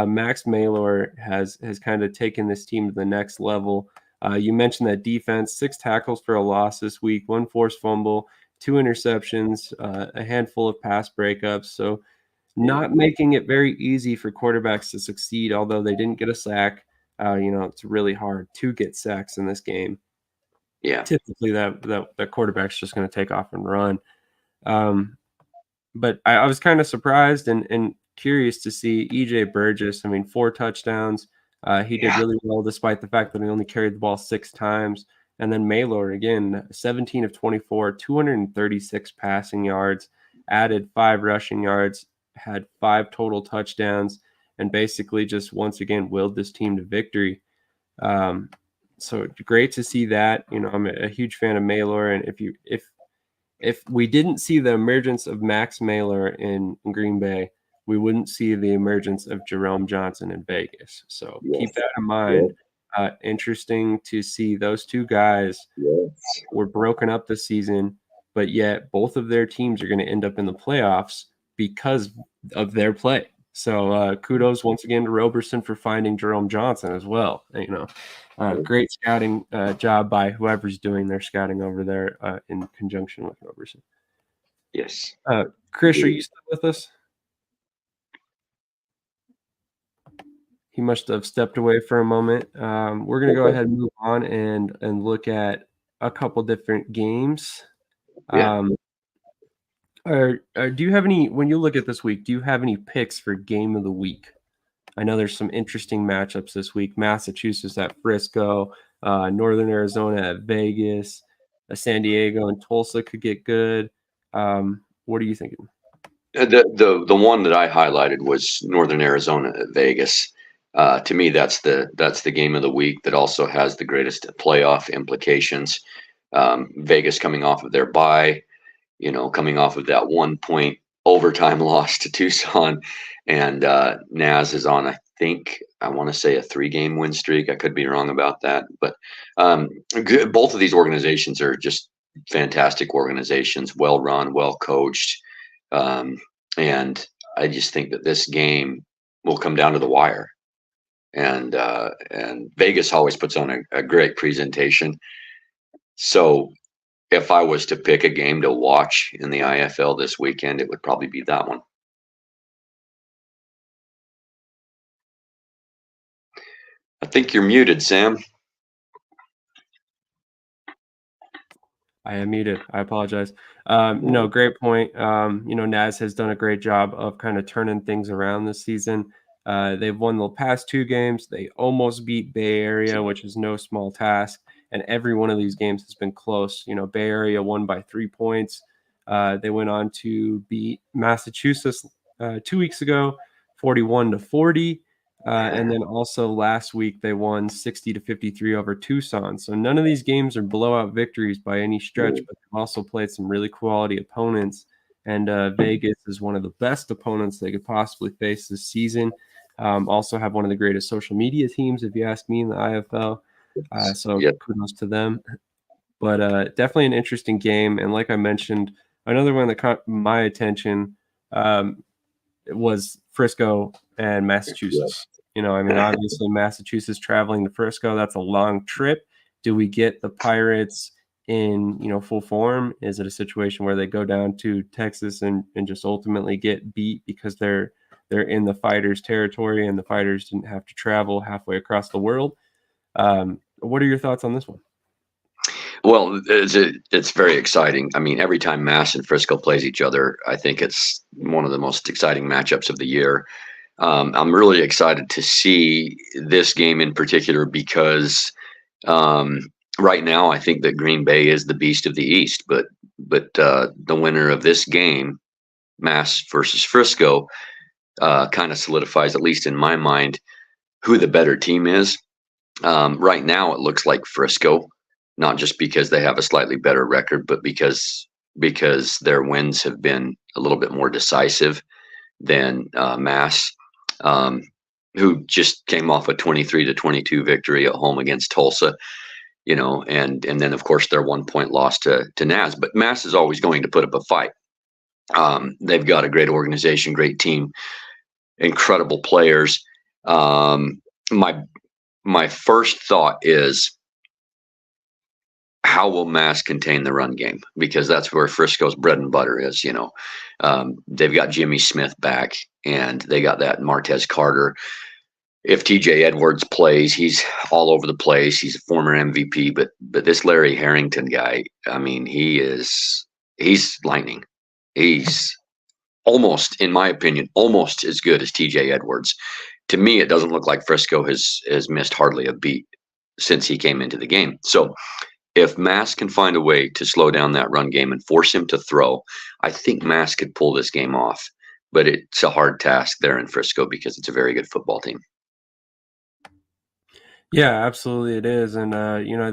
Max Maylor has kind of taken this team to the next level. You mentioned that defense, 6 tackles for a loss this week, 1 forced fumble, 2 interceptions, a handful of pass breakups. So not making it very easy for quarterbacks to succeed, although they didn't get a sack. It's really hard to get sacks in this game. Yeah. Typically that quarterback's just going to take off and run. But I was kind of surprised and curious to see EJ Burgess. 4 touchdowns. He did really well despite the fact that he only carried the ball 6 times. And then Maylor, again, 17 of 24, 236 passing yards, added 5 rushing yards, had 5 total touchdowns, and basically just once again willed this team to victory. So great to see that. I'm a huge fan of Maylor, and if we didn't see the emergence of Max Maylor in Green Bay, we wouldn't see the emergence of Jerome Johnson in Vegas. So keep that in mind. Interesting to see those 2 guys were broken up this season, but yet both of their teams are going to end up in the playoffs because of their play. So kudos once again to Roberson for finding Jerome Johnson as well. Great scouting job by whoever's doing their scouting over there in conjunction with Roberson. Yes. Chris, are you still with us? He must have stepped away for a moment. We're going to go ahead and move on and look at a couple different games. Do you have any, when you look at this week, do you have any picks for game of the week? I know there's some interesting matchups this week. Massachusetts at Frisco, Northern Arizona at Vegas, San Diego and Tulsa could get good. What are you thinking? The one that I highlighted was Northern Arizona at Vegas. To me, that's the game of the week that also has the greatest playoff implications. Vegas coming off of their bye, coming off of that 1-point overtime loss to Tucson, and Naz is on think I want to say a 3-game win streak. I could be wrong about that, but both of these organizations are just fantastic organizations, well run, well coached, um, and I just think that this game will come down to the wire. And Vegas always puts on a great presentation. So if I was to pick a game to watch in the IFL this weekend, it would probably be that one. I think you're muted, Sam. I am muted. I apologize. No, great point. Naz has done a great job of kind of turning things around this season. They've won the past 2 games. They almost beat Bay Area, which is no small task. And every one of these games has been close. Bay Area won by 3 points. They went on to beat Massachusetts 2 weeks ago, 41-40. And then also last week they won 60-53 over Tucson. So none of these games are blowout victories by any stretch, but they've also played some really quality opponents. And Vegas is one of the best opponents they could possibly face this season. Also have one of the greatest social media teams, if you ask me, in the IFL. So kudos to them. But definitely an interesting game. And like I mentioned, another one that caught my attention was Frisco and Massachusetts. Obviously Massachusetts traveling to Frisco, that's a long trip. Do we get the Pirates in, full form? Is it a situation where they go down to Texas and just ultimately get beat because they're in the Fighters territory and the Fighters didn't have to travel halfway across the world? What are your thoughts on this one? Well, it's very exciting. I mean, every time Mass and Frisco plays each other, I think it's one of the most exciting matchups of the year. I'm really excited to see this game in particular because right now I think that Green Bay is the beast of the East, but the winner of this game, Mass versus Frisco, kind of solidifies, at least in my mind, who the better team is. Right now, it looks like Frisco, not just because they have a slightly better record, but because their wins have been a little bit more decisive than Mass, who just came off a 23-22 victory at home against Tulsa. And then of course their 1-point loss to Naz. But Mass is always going to put up a fight. They've got a great organization, great team, incredible players. My first thought is, how will Mass contain the run game? Because that's where Frisco's bread and butter is. They've got Jimmy Smith back, and they got that Martez Carter. If TJ Edwards plays, he's all over the place. He's a former MVP, but this Larry Harrington guy, I mean, he's lightning. He's almost, in my opinion, almost as good as TJ Edwards. To me, it doesn't look like Frisco has missed hardly a beat since he came into the game. So if Mass can find a way to slow down that run game and force him to throw, I think Mass could pull this game off. But it's a hard task there in Frisco because it's a very good football team. Yeah, absolutely it is. And,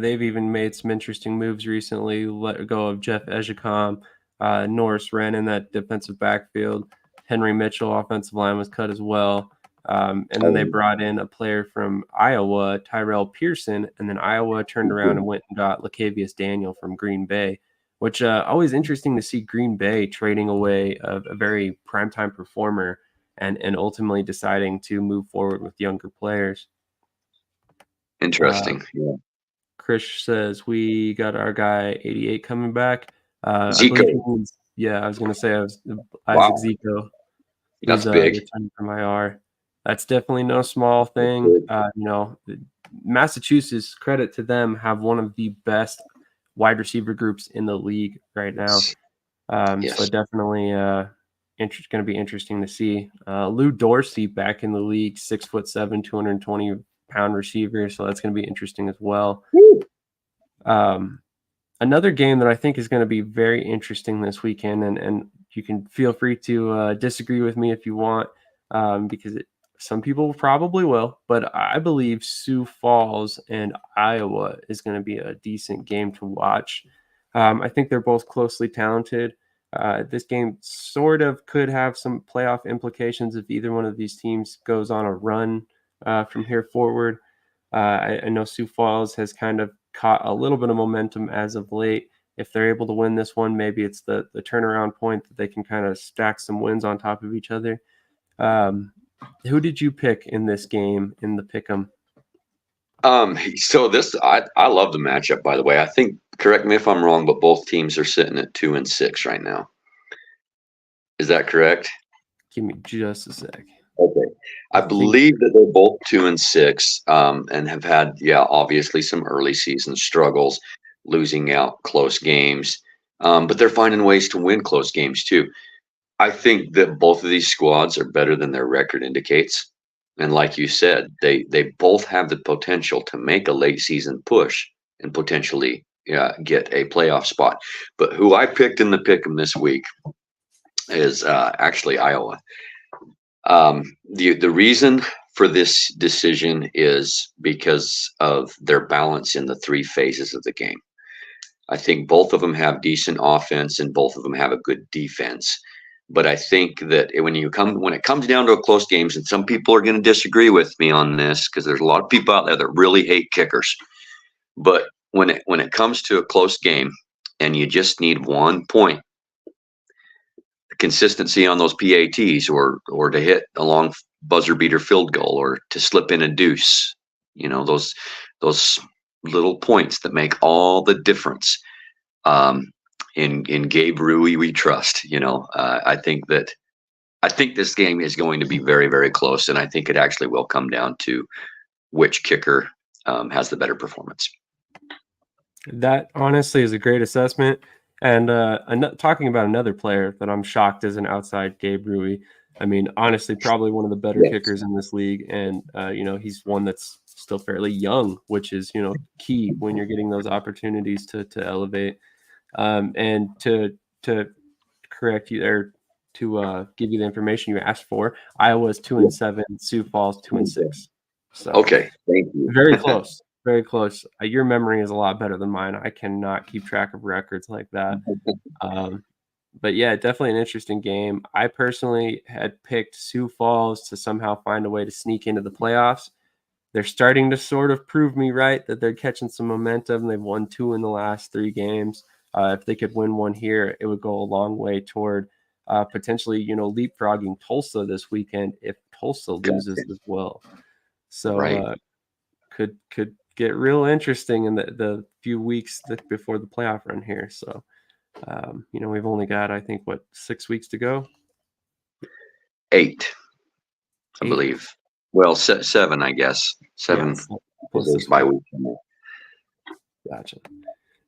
they've even made some interesting moves recently, let go of Jeff Ejicom, Norris Wren in that defensive backfield. Henry Mitchell, offensive line, was cut as well. And then they brought in a player from Iowa, Tyrell Pearson, and then Iowa turned around and went and got Lacavius Daniel from Green Bay, which always interesting to see Green Bay trading away a very primetime performer and ultimately deciding to move forward with younger players. Interesting. Yeah. Chris says we got our guy 88 coming back. Zico. I believe he means, I was going to say Isaac Zico. That's big. Returning from IR. That's definitely no small thing. Massachusetts, credit to them, have one of the best wide receiver groups in the league right now. So definitely going to be interesting to see. Lou Dorsey back in the league, 6'7", 220-pound receiver. So that's going to be interesting as well. Another game that I think is going to be very interesting this weekend, and you can feel free to disagree with me if you want, because some people probably will, but I believe Sioux Falls and Iowa is going to be a decent game to watch. I think they're both closely talented. This game sort of could have some playoff implications if either one of these teams goes on a run from here forward. I know Sioux Falls has kind of caught a little bit of momentum as of late. If they're able to win this one, maybe it's the turnaround point that they can kind of stack some wins on top of each other. Who did you pick in this game in the pick'em? So this, I love the matchup, by the way. I think, correct me if I'm wrong, but both teams are sitting at 2-6 right now. Is that correct? Give me just a sec. Okay. I believe that they're both 2-6, and have had, obviously some early season struggles, losing out close games. But they're finding ways to win close games too. I think that both of these squads are better than their record indicates. And like you said, they both have the potential to make a late season push and potentially get a playoff spot. But who I picked in the pick'em this week is actually Iowa. The reason for this decision is because of their balance in the three phases of the game. I think both of them have decent offense and both of them have a good defense. But I think that when it comes down to a close games, and some people are going to disagree with me on this because there's a lot of people out there that really hate kickers. But when it comes to a close game and you just need 1 point, consistency on those PATs or to hit a long buzzer beater field goal or to slip in a deuce, those little points that make all the difference. In Gabe Rui, we trust. I think this game is going to be very, very close, and I think it actually will come down to which kicker has the better performance. That honestly is a great assessment. And talking about another player that I'm shocked isn't outside Gabe Rui. I mean, honestly, probably one of the better kickers in this league, and he's one that's still fairly young, which is key when you're getting those opportunities to elevate. And to correct you there, to give you the information you asked for, Iowa's 2-7, Sioux Falls 2-6. So okay, thank you. Very close, very close. Your memory is a lot better than mine. I cannot keep track of records like that. But yeah, definitely an interesting game. I personally had picked Sioux Falls to somehow find a way to sneak into the playoffs. They're starting to sort of prove me right that they're catching some momentum. They've won 2 in the last 3 games. If they could win one here, it would go a long way toward potentially, leapfrogging Tulsa this weekend if Tulsa loses as well. So could get real interesting in the few weeks before the playoff run here. So, we've only got, I think, 6 weeks to go? 8, I believe. Well, 7, I guess. 7 plus by week. Gotcha.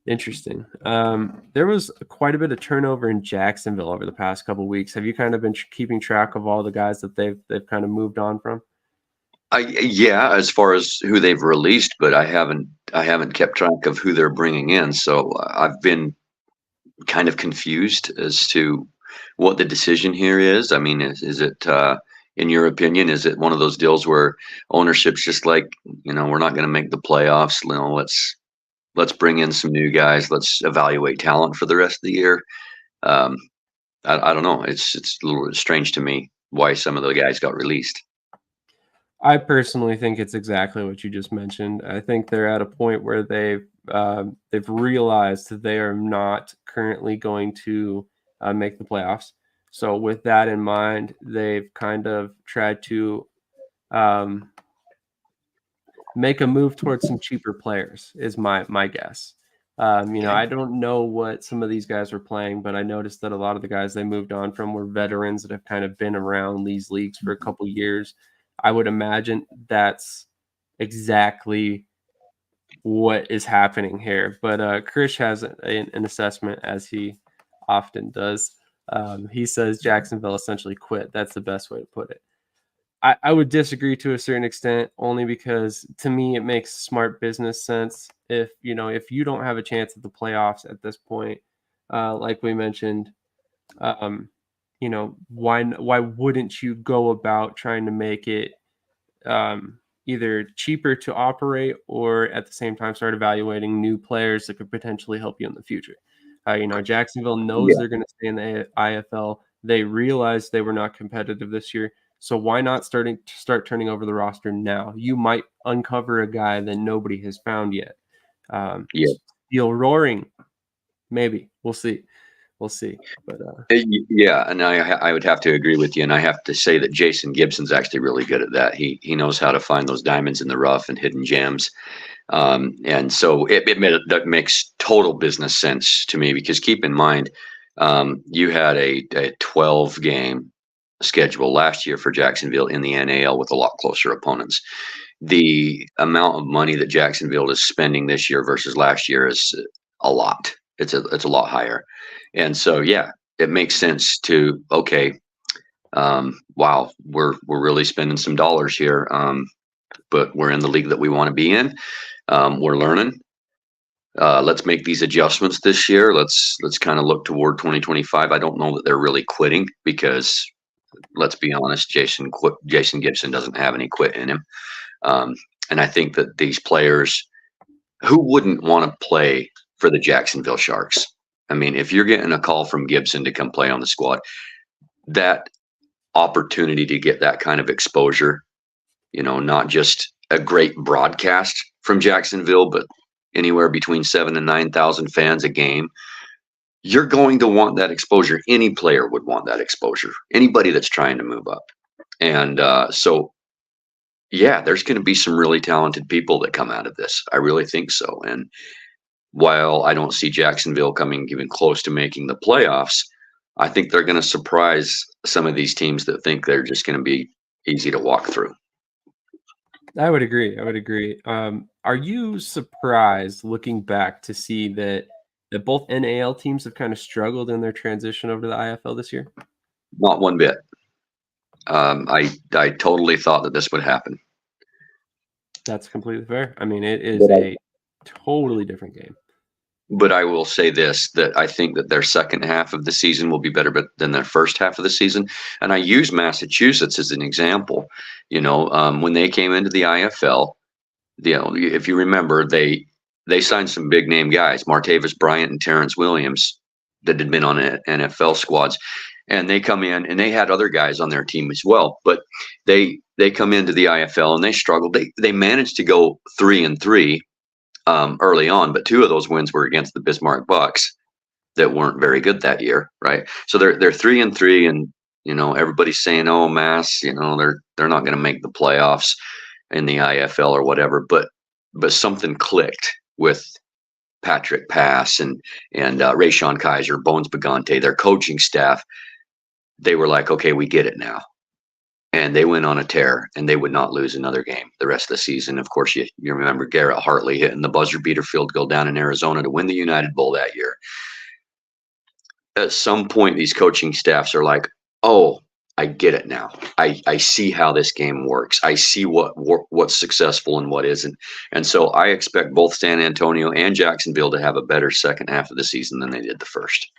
Interesting. There was quite a bit of turnover in Jacksonville over the past couple of weeks. Have you kind of been keeping track of all the guys that they've kind of moved on from? Yeah, as far as who they've released, but I haven't kept track of who they're bringing in. So I've been kind of confused as to what the decision here is. I mean, is it in your opinion, is it one of those deals where ownership's just like, we're not going to make the playoffs, let's bring in some new guys, let's evaluate talent for the rest of the year? I don't know. It's a little strange to me why some of the guys got released. I personally think it's exactly what you just mentioned. I think they're at a point where they've realized that they are not currently going to make the playoffs. So with that in mind, they've kind of tried to make a move towards some cheaper players is my guess. I don't know what some of these guys were playing, but I noticed that a lot of the guys they moved on from were veterans that have kind of been around these leagues for a couple years. I would imagine that's exactly what is happening here. But Krish has an assessment, as he often does. He says Jacksonville essentially quit. That's the best way to put it. I would disagree to a certain extent, only because to me it makes smart business sense. If you don't have a chance at the playoffs at this point, like we mentioned, why wouldn't you go about trying to make it either cheaper to operate or at the same time start evaluating new players that could potentially help you in the future? Jacksonville knows they're going to stay in the IFL. They realized they were not competitive this year. So why not start turning over the roster now? You might uncover a guy that nobody has found yet. Yeah. Steel roaring, maybe. We'll see. But Yeah, and I would have to agree with you, and I have to say that Jason Gibson's actually really good at that. He knows how to find those diamonds in the rough and hidden gems, and so that makes total business sense to me. Because keep in mind, you had a 12 game schedule last year for Jacksonville in the NAL with a lot closer opponents. The amount of money that Jacksonville is spending this year versus last year is a lot. It's a lot higher, and so yeah, it makes sense to wow, we're really spending some dollars here, but we're in the league that we want to be in. We're learning. Let's make these adjustments this year. Let's kind of look toward 2025. I don't know that they're really quitting because let's be honest, Jason Gibson doesn't have any quit in him. And I think that these players, who wouldn't want to play for the Jacksonville Sharks? I mean, if you're getting a call from Gibson to come play on the squad, that opportunity to get that kind of exposure, not just a great broadcast from Jacksonville, but anywhere between 7,000 and 9,000 fans a game, you're going to want that exposure. Any player would want that exposure. Anybody that's trying to move up. And so, yeah, there's going to be some really talented people that come out of this. I really think so. And while I don't see Jacksonville coming even close to making the playoffs, I think they're going to surprise some of these teams that think they're just going to be easy to walk through. I would agree. Are you surprised looking back to see that both NAL teams have kind of struggled in their transition over to the IFL this year? Not one bit. I totally thought that this would happen. That's completely fair. I mean, it is a totally different game. But I will say this, that I think that their second half of the season will be better than their first half of the season. And I use Massachusetts as an example. When they came into the IFL, if you remember, they signed some big name guys, Martavis Bryant and Terrence Williams, that had been on NFL squads. And they come in and they had other guys on their team as well. But they come into the IFL and they struggled. They managed to go 3-3 early on, but 2 of those wins were against the Bismarck Bucks that weren't very good that year, right? So they're 3-3, and everybody's saying, "Oh, Mass, they're not going to make the playoffs in the IFL or whatever." But something clicked with Patrick Pass and Rayshon Kaiser, Bones Bagante, their coaching staff. They were like, "Okay, we get it now." And they went on a tear, and they would not lose another game the rest of the season. Of course, you remember Garrett Hartley hitting the buzzer beater field goal down in Arizona to win the United Bowl that year. At some point, these coaching staffs are like, "Oh, I get it now. I see how this game works. I see what's successful and what isn't." And so I expect both San Antonio and Jacksonville to have a better second half of the season than they did the first.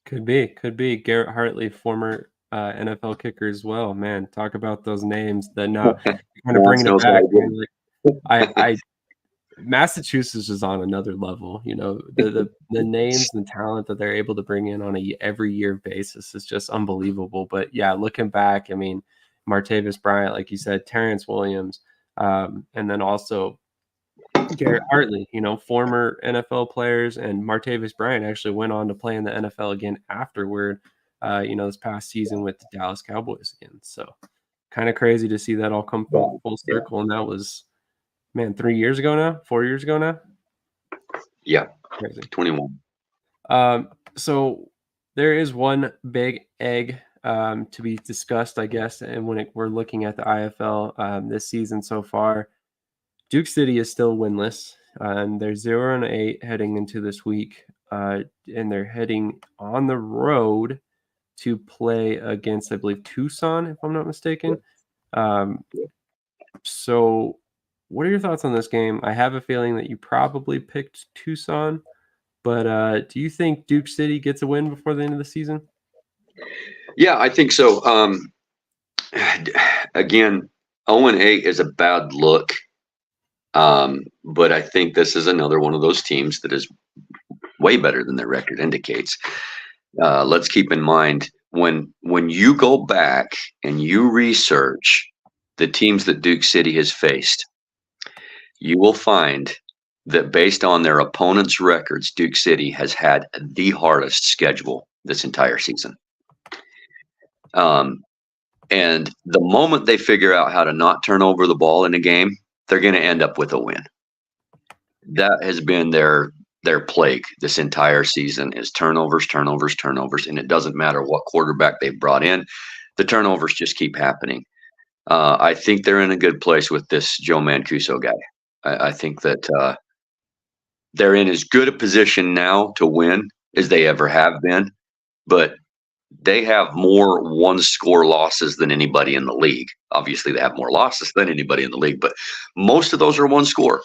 Could be. Garrett Hartley, former NFL kicker as well. Man, talk about those names. Then kind of bringing it back. Massachusetts is on another level. The names and the talent that they're able to bring in on a every year basis is just unbelievable. But yeah, looking back, I mean, Martavis Bryant, like you said, Terrence Williams, and then also Garrett Hartley, former NFL players, and Martavis Bryant actually went on to play in the NFL again afterward, this past season with the Dallas Cowboys again. So kind of crazy to see that all come full circle. And that was, 3 years ago now, 4 years ago now. Yeah. Crazy. 21. So there is one big egg to be discussed, I guess. And when we're looking at the IFL this season so far, Duke City is still winless, and they're 0-8 heading into this week, and they're heading on the road to play against, I believe, Tucson, if I'm not mistaken. So what are your thoughts on this game? I have a feeling that you probably picked Tucson, but do you think Duke City gets a win before the end of the season? Yeah, I think so. Again, 0-8 is a bad look. But I think this is another one of those teams that is way better than their record indicates. Let's keep in mind when you go back and you research the teams that Duke City has faced, you will find that based on their opponents' records, Duke City has had the hardest schedule this entire season. And the moment they figure out how to not turn over the ball in a game, they're going to end up with a win. That has been their plague this entire season is turnovers, turnovers, turnovers, and it doesn't matter what quarterback they've brought in. The turnovers just keep happening. I think they're in a good place with this Joe Mancuso guy. I think that they're in as good a position now to win as they ever have been, but they have more one-score losses than anybody in the league. Obviously, they have more losses than anybody in the league, but most of those are one score.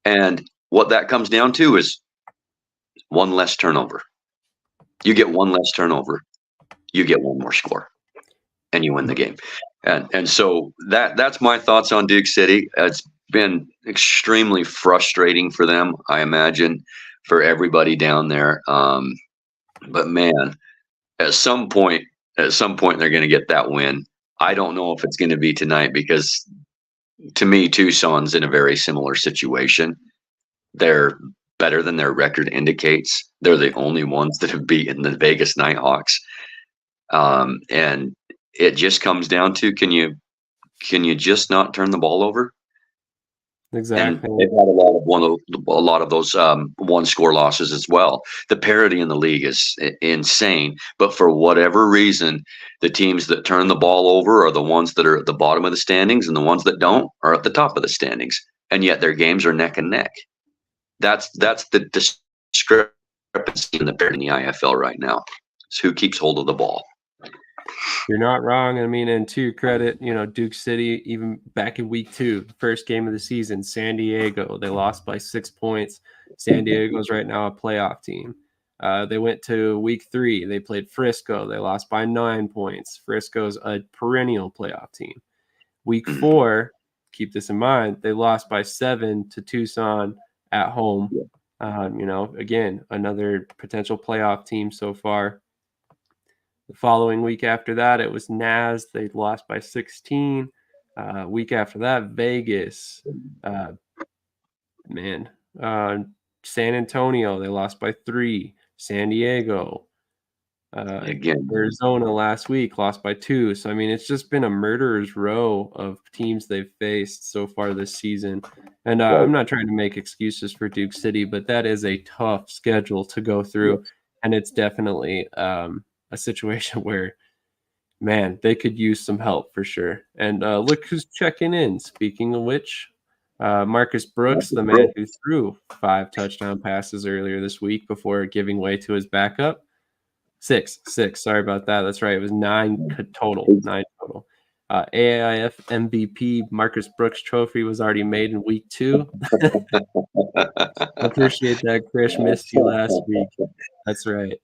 And what that comes down to is one less turnover. You get one less turnover, you get one more score, and you win the game. And so that's my thoughts on Duke City. It's been extremely frustrating for them, I imagine, for everybody down there. But man, at some point they're going to get that win. I don't know if it's going to be tonight because to me, Tucson's in a very similar situation. They're better than their record indicates. They're the only ones that have beaten the Vegas Nighthawks. And it just comes down to can you just not turn the ball over? Exactly. And they've had a lot of those one-score losses as well. The parity in the league is insane, but for whatever reason, the teams that turn the ball over are the ones that are at the bottom of the standings, and the ones that don't are at the top of the standings. And yet their games are neck and neck. That's the discrepancy in the parity in the IFL right now. It's who keeps hold of the ball. You're not wrong. I mean, and to your credit, Duke City, even back in week 2, first game of the season, San Diego, they lost by 6 points. San Diego's right now a playoff team. They went to week 3. They played Frisco. They lost by 9 points. Frisco's a perennial playoff team. Week 4, keep this in mind, they lost by 7 to Tucson at home. Again, another potential playoff team so far. The following week after that, it was Naz. They lost by 16. Week after that, Vegas. San Antonio, they lost by 3. San Diego. Again, Arizona last week lost by 2. So, I mean, it's just been a murderer's row of teams they've faced so far this season. And I'm not trying to make excuses for Duke City, but that is a tough schedule to go through. And it's definitely a situation where, man, they could use some help for sure. And look who's checking in. Speaking of which, Marcus Brooks, the man who threw 5 touchdown passes earlier this week before giving way to his backup. 6. Sorry about that. That's right. It was 9 total. 9 total. AIF MVP Marcus Brooks trophy was already made in week 2. Appreciate that, Chris. Missed you last week. That's right.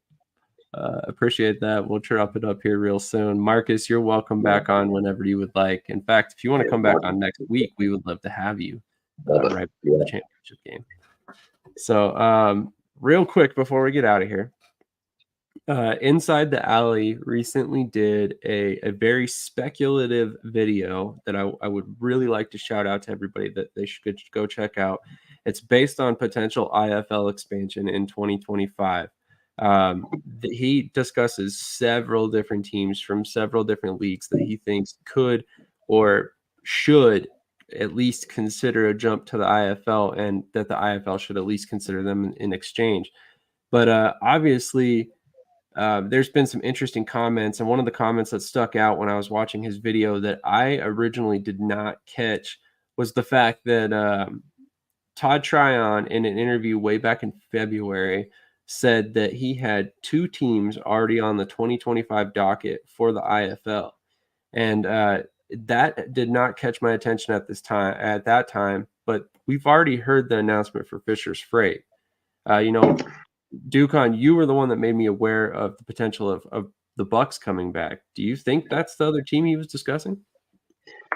Appreciate that. We'll drop it up here real soon. Marcus, you're welcome back on whenever you would like. In fact, if you want to come back on next week, we would love to have you right before the championship game. So real quick before we get out of here, Inside the Alley recently did a very speculative video that I would really like to shout out to everybody that they should go check out. It's based on potential IFL expansion in 2025. He discusses several different teams from several different leagues that he thinks could or should at least consider a jump to the IFL, and that the IFL should at least consider them in exchange. But obviously, there's been some interesting comments, and one of the comments that stuck out when I was watching his video that I originally did not catch was the fact that Todd Tryon, in an interview way back in February, said that he had 2 teams already on the 2025 docket for the IFL. And that did not catch my attention at that time, but we've already heard the announcement for Fisher's Freight. Dukon, you were the one that made me aware of the potential of the Bucks coming back. Do you think that's the other team he was discussing?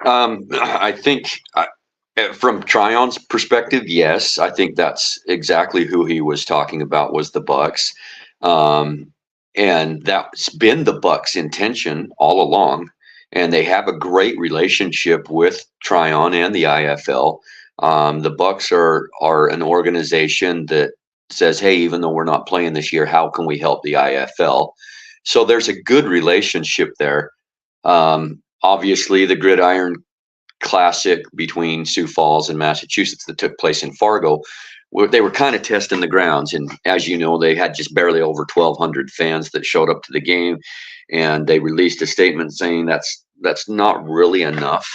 I think from Tryon's perspective, yes. I think that's exactly who he was talking about was the Bucks. and that's been the Bucks' intention all along. And they have a great relationship with Tryon and the IFL. The Bucks are an organization that says, "Hey, even though we're not playing this year, how can we help the IFL?" So there's a good relationship there. Obviously, the Gridiron Classic between Sioux Falls and Massachusetts that took place in Fargo, they were kind of testing the grounds. And as you know, they had just barely over 1,200 fans that showed up to the game, and they released a statement saying that's not really enough,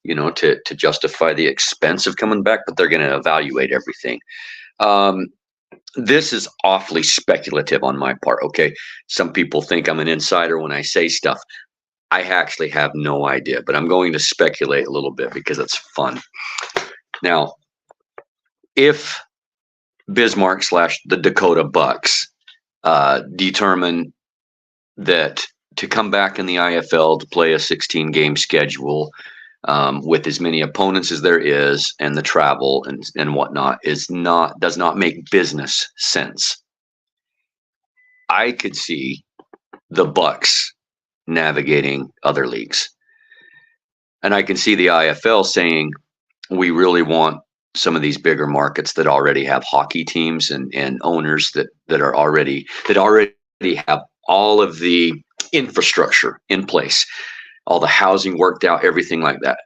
to justify the expense of coming back, but they're going to evaluate everything. This is awfully speculative on my part. Okay, some people think I'm an insider when I say stuff. I actually have no idea, but I'm going to speculate a little bit because it's fun. Now, if Bismarck / the Dakota Bucks determine that to come back in the IFL to play a 16-game schedule with as many opponents as there is, and the travel and whatnot does not make business sense, I could see the Bucks navigating other leagues. And I can see the IFL saying, we really want some of these bigger markets that already have hockey teams and owners that already have all of the infrastructure in place, all the housing worked out, everything like that.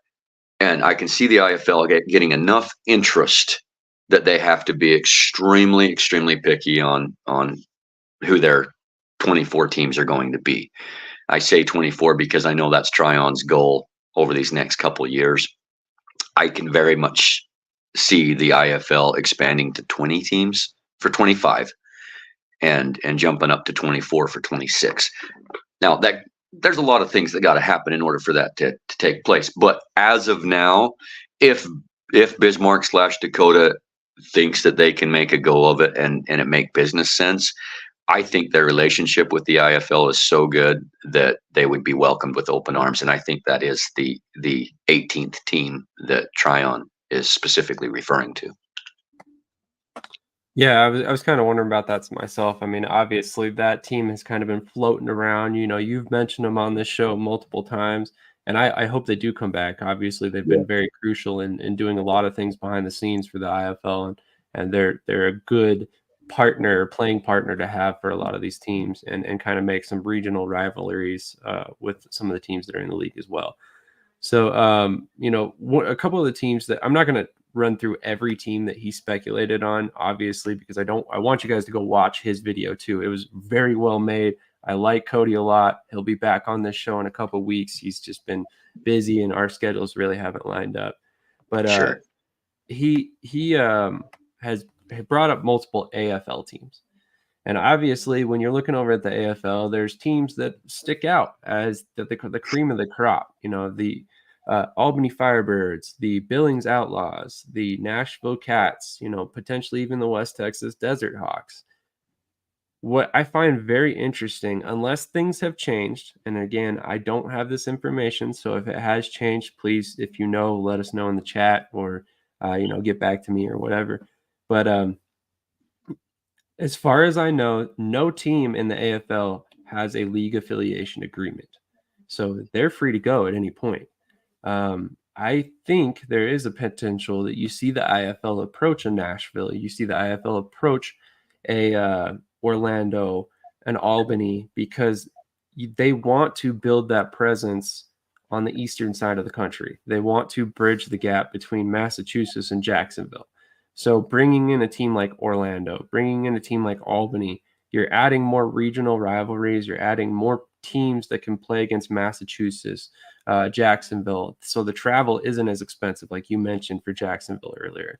And I can see the IFL getting enough interest that they have to be extremely, extremely picky on who their 24 teams are going to be. I say 24 because I know that's Tryon's goal over these next couple of years. I can very much see the IFL expanding to 20 teams for 25 and jumping up to 24 for 26. Now, there's a lot of things that got to happen in order for that to take place. But as of now, if Bismarck / Dakota thinks that they can make a go of it and it make business sense, I think their relationship with the IFL is so good that they would be welcomed with open arms. And I think that is the 18th team that Tryon is specifically referring to. Yeah, I was kind of wondering about that myself. I mean, obviously that team has kind of been floating around. You've mentioned them on this show multiple times, and I hope they do come back. Obviously, they've been very crucial in doing a lot of things behind the scenes for the IFL, and they're a good playing partner to have for a lot of these teams, and kind of make some regional rivalries with some of the teams that are in the league as well. So, a couple of the teams that I'm not going to run through every team that he speculated on, obviously, because I want you guys to go watch his video too. It was very well made. I like Cody a lot. He'll be back on this show in a couple of weeks. He's just been busy and our schedules really haven't lined up. But Sure. he has brought up multiple AFL teams. And obviously, when you're looking over at the AFL, there's teams that stick out as the cream of the crop. The Albany Firebirds, the Billings Outlaws, the Nashville Cats, potentially even the West Texas Desert Hawks. What I find very interesting, unless things have changed, and again, I don't have this information, so if it has changed, please, if you know, let us know in the chat or, get back to me or whatever. But as far as I know, no team in the AFL has a league affiliation agreement. So they're free to go at any point. I think there is a potential that you see the IFL approach a Nashville, you see the IFL approach a Orlando, an Albany, because they want to build that presence on the eastern side of the country. They want to bridge the gap between Massachusetts and Jacksonville. So bringing in a team like Orlando, bringing in a team like Albany, you're adding more regional rivalries. You're adding more teams that can play against Massachusetts, Jacksonville. So the travel isn't as expensive, like you mentioned for Jacksonville earlier.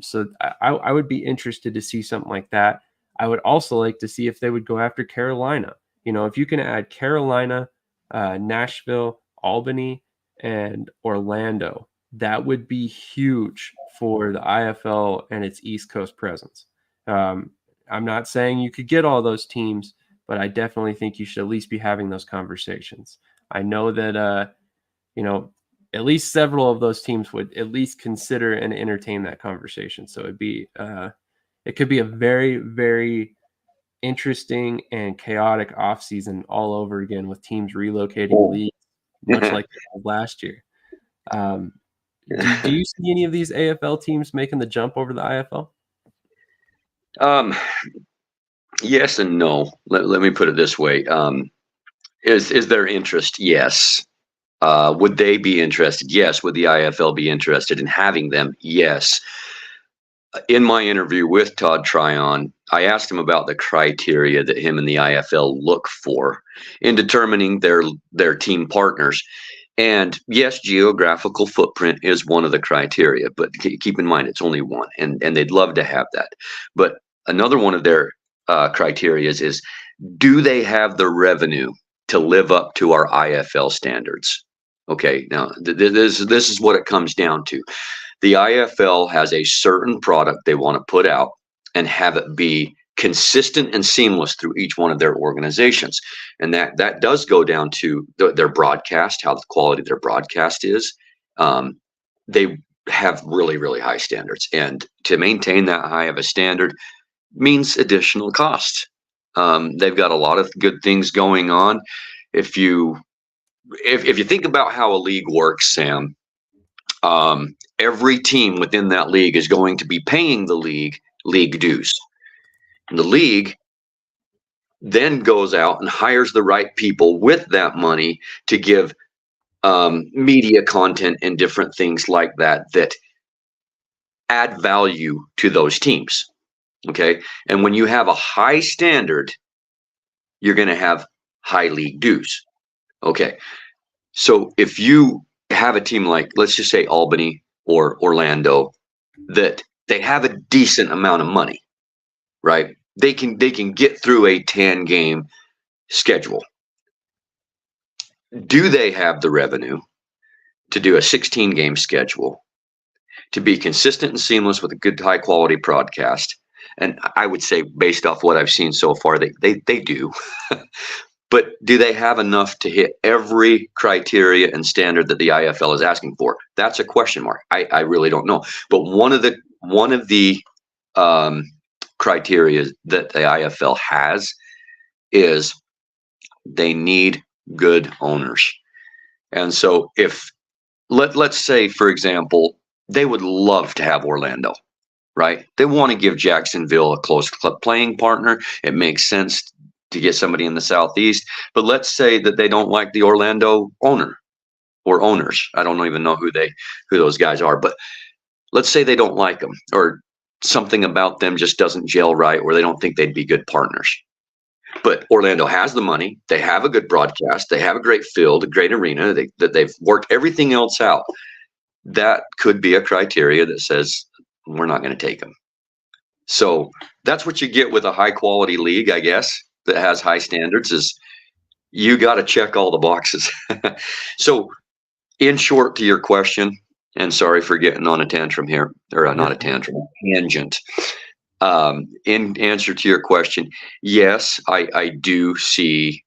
So I would be interested to see something like that. I would also like to see if they would go after Carolina. If you can add Carolina, Nashville, Albany, and Orlando, that would be huge for the IFL and its East Coast presence. I'm not saying you could get all those teams, but I definitely think you should at least be having those conversations. I know that, at least several of those teams would at least consider and entertain that conversation. So it could be a very, very interesting and chaotic offseason all over again with teams relocating leagues, much like last year. Do you see any of these AFL teams making the jump over the IFL? Yes and no. Let me put it this way. Is there interest? Yes. Would they be interested? Yes. Would the IFL be interested in having them? Yes. In my interview with Todd Tryon, I asked him about the criteria that him and the IFL look for in determining their team partners. And yes, geographical footprint is one of the criteria, but keep in mind it's only one, and they'd love to have that. But another one of their criteria is, do they have the revenue to live up to our IFL standards? Okay, now this is what it comes down to. The IFL has a certain product they want to put out and have it be consistent and seamless through each one of their organizations. And that does go down to their broadcast, how the quality of their broadcast is. They have really, really high standards. And to maintain that high of a standard means additional cost. They've got a lot of good things going on. If you think about how a league works, Sam, every team within that league is going to be paying the league dues. And the league then goes out and hires the right people with that money to give media content and different things like that add value to those teams. Okay. And when you have a high standard, you're going to have high league dues. Okay. So if you have a team like, let's just say Albany or Orlando, that they have a decent amount of money, right? They can get through a 10-game schedule. Do they have the revenue to do a 16-game schedule, to be consistent and seamless with a good high quality broadcast? And I would say, based off what I've seen so far, they do. But do they have enough to hit every criteria and standard that the IFL is asking for? That's a question mark. I really don't know. But one of the criteria that the IFL has is they need good owners. And so if let's say, for example, they would love to have Orlando, right? They want to give Jacksonville a close playing partner. It makes sense to get somebody in the Southeast. But let's say that they don't like the Orlando owner or owners. I don't even know who those guys are, but let's say they don't like them, or something about them just doesn't gel right, or they don't think they'd be good partners. But Orlando has the money. They have a good broadcast. They have a great field, a great arena. They've worked everything else out. That could be a criteria that says we're not going to take them. So that's what you get with a high quality league, I guess, that has high standards, is you got to check all the boxes. So in short, to your question, and sorry for getting on a tantrum here, or not a tantrum, tangent. In answer to your question, yes, I do see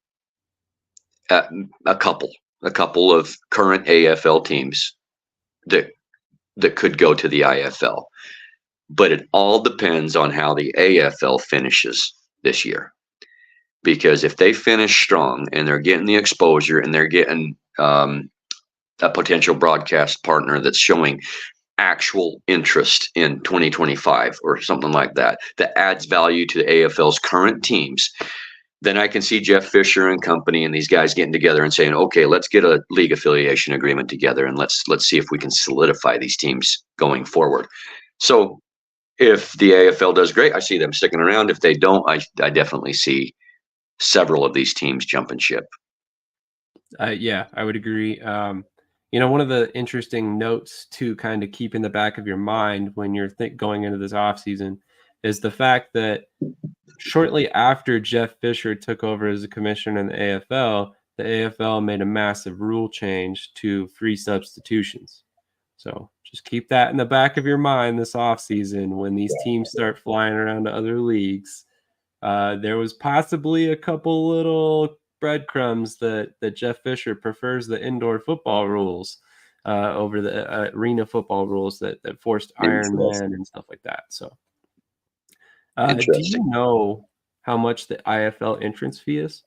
a couple of current AFL teams that could go to the IFL, but it all depends on how the AFL finishes this year. Because if they finish strong and they're getting the exposure and they're getting a potential broadcast partner that's showing actual interest in 2025 or something like that, that adds value to the AFL's current teams, then I can see Jeff Fisher and company and these guys getting together and saying, okay, let's get a league affiliation agreement together and let's see if we can solidify these teams going forward. So if the AFL does great, I see them sticking around. If they don't, I definitely see several of these teams jumping ship. Yeah, I would agree. One of the interesting notes to kind of keep in the back of your mind when you're going into this offseason is the fact that shortly after Jeff Fisher took over as a commissioner in the AFL made a massive rule change to free substitutions. So just keep that in the back of your mind this offseason when these teams start flying around to other leagues. There was possibly a couple little breadcrumbs that Jeff Fisher prefers the indoor football rules over the arena football rules that forced Iron Man and stuff like that. So do you know how much the IFL entrance fee is?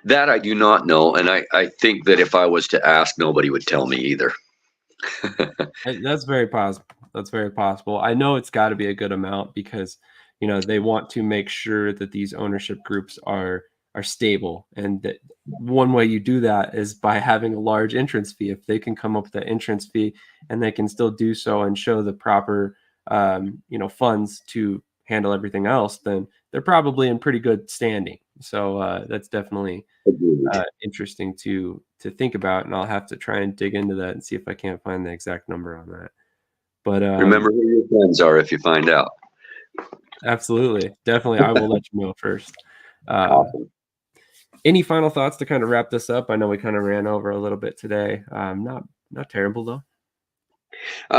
That I do not know, and I think that if I was to ask, nobody would tell me either. That's very possible. That's very possible. I know it's got to be a good amount because, they want to make sure that these ownership groups are stable, and that one way you do that is by having a large entrance fee. If they can come up with that entrance fee and they can still do so and show the proper, funds to handle everything else, then they're probably in pretty good standing. So that's definitely interesting to think about, and I'll have to try and dig into that and see if I can't find the exact number on that. But Remember who your friends are if you find out. absolutely, definitely, I will let you know first. Awesome. Any final thoughts to kind of wrap this up? I know we kind of ran over a little bit today. Not terrible though.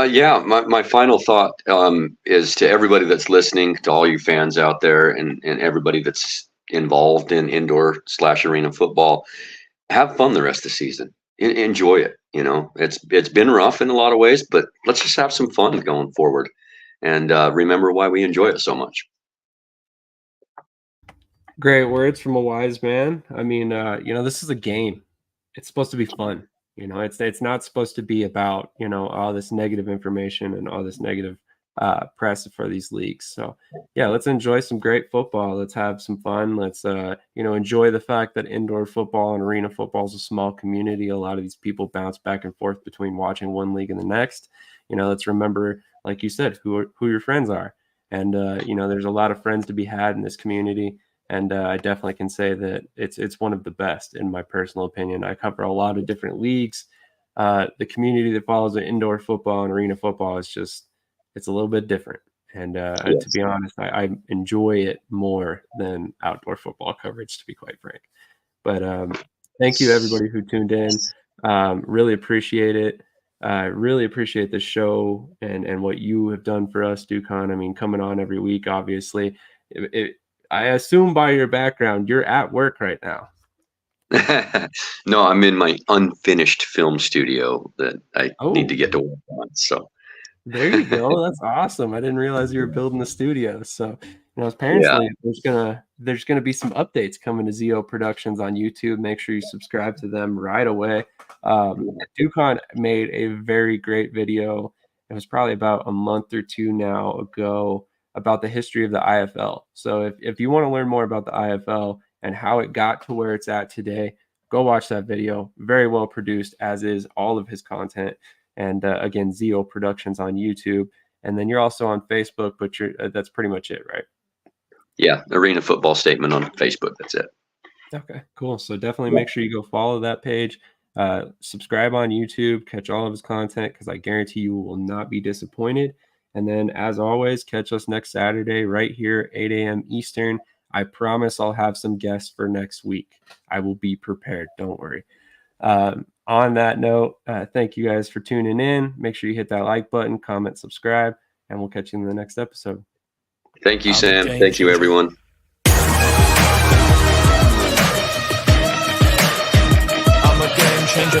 Yeah, my final thought is to everybody that's listening, to all you fans out there, and everybody that's involved in indoor/arena football. Have fun the rest of the season. Enjoy it. It's been rough in a lot of ways, but let's just have some fun going forward, and remember why we enjoy it so much. Great words from a wise man. I mean, this is a game. It's supposed to be fun. It's not supposed to be about, all this negative information and all this negative press for these leagues. So yeah, let's enjoy some great football. Let's have some fun. Let's enjoy the fact that indoor football and arena football is a small community. A lot of these people bounce back and forth between watching one league and the next. Let's remember, like you said, who your friends are. And there's a lot of friends to be had in this community. And I definitely can say that it's one of the best, in my personal opinion. I cover a lot of different leagues. The community that follows the indoor football and arena football is it's a little bit different. And to be honest, I enjoy it more than outdoor football coverage, to be quite frank. But thank you, everybody who tuned in. Really appreciate it. Really appreciate the show and what you have done for us, Dukan. I mean, coming on every week, obviously. I assume by your background, you're at work right now. No, I'm in my unfinished film studio that I need to get to work on. So there you go. That's awesome. I didn't realize you were building the studio. So, apparently there's gonna be some updates coming to ZO Productions on YouTube. Make sure you subscribe to them right away. Dukan made a very great video. It was probably about a month or two now ago about the history of the IFL. So if you want to learn more about the IFL and how it got to where it's at today, go watch that video. Very well produced, as is all of his content. And again, ZO Productions on YouTube. And then you're also on Facebook, but that's pretty much it, right? Yeah, Arena Football Statement on Facebook. That's it. Okay, cool. So definitely make sure you go follow that page. Subscribe on YouTube, catch all of his content, because I guarantee you will not be disappointed. And then, as always, catch us next Saturday right here, 8 a.m. Eastern. I promise I'll have some guests for next week. I will be prepared. Don't worry. On that note, thank you guys for tuning in. Make sure you hit that like button, comment, subscribe, and we'll catch you in the next episode. Thank you, Sam. Thank you, everyone.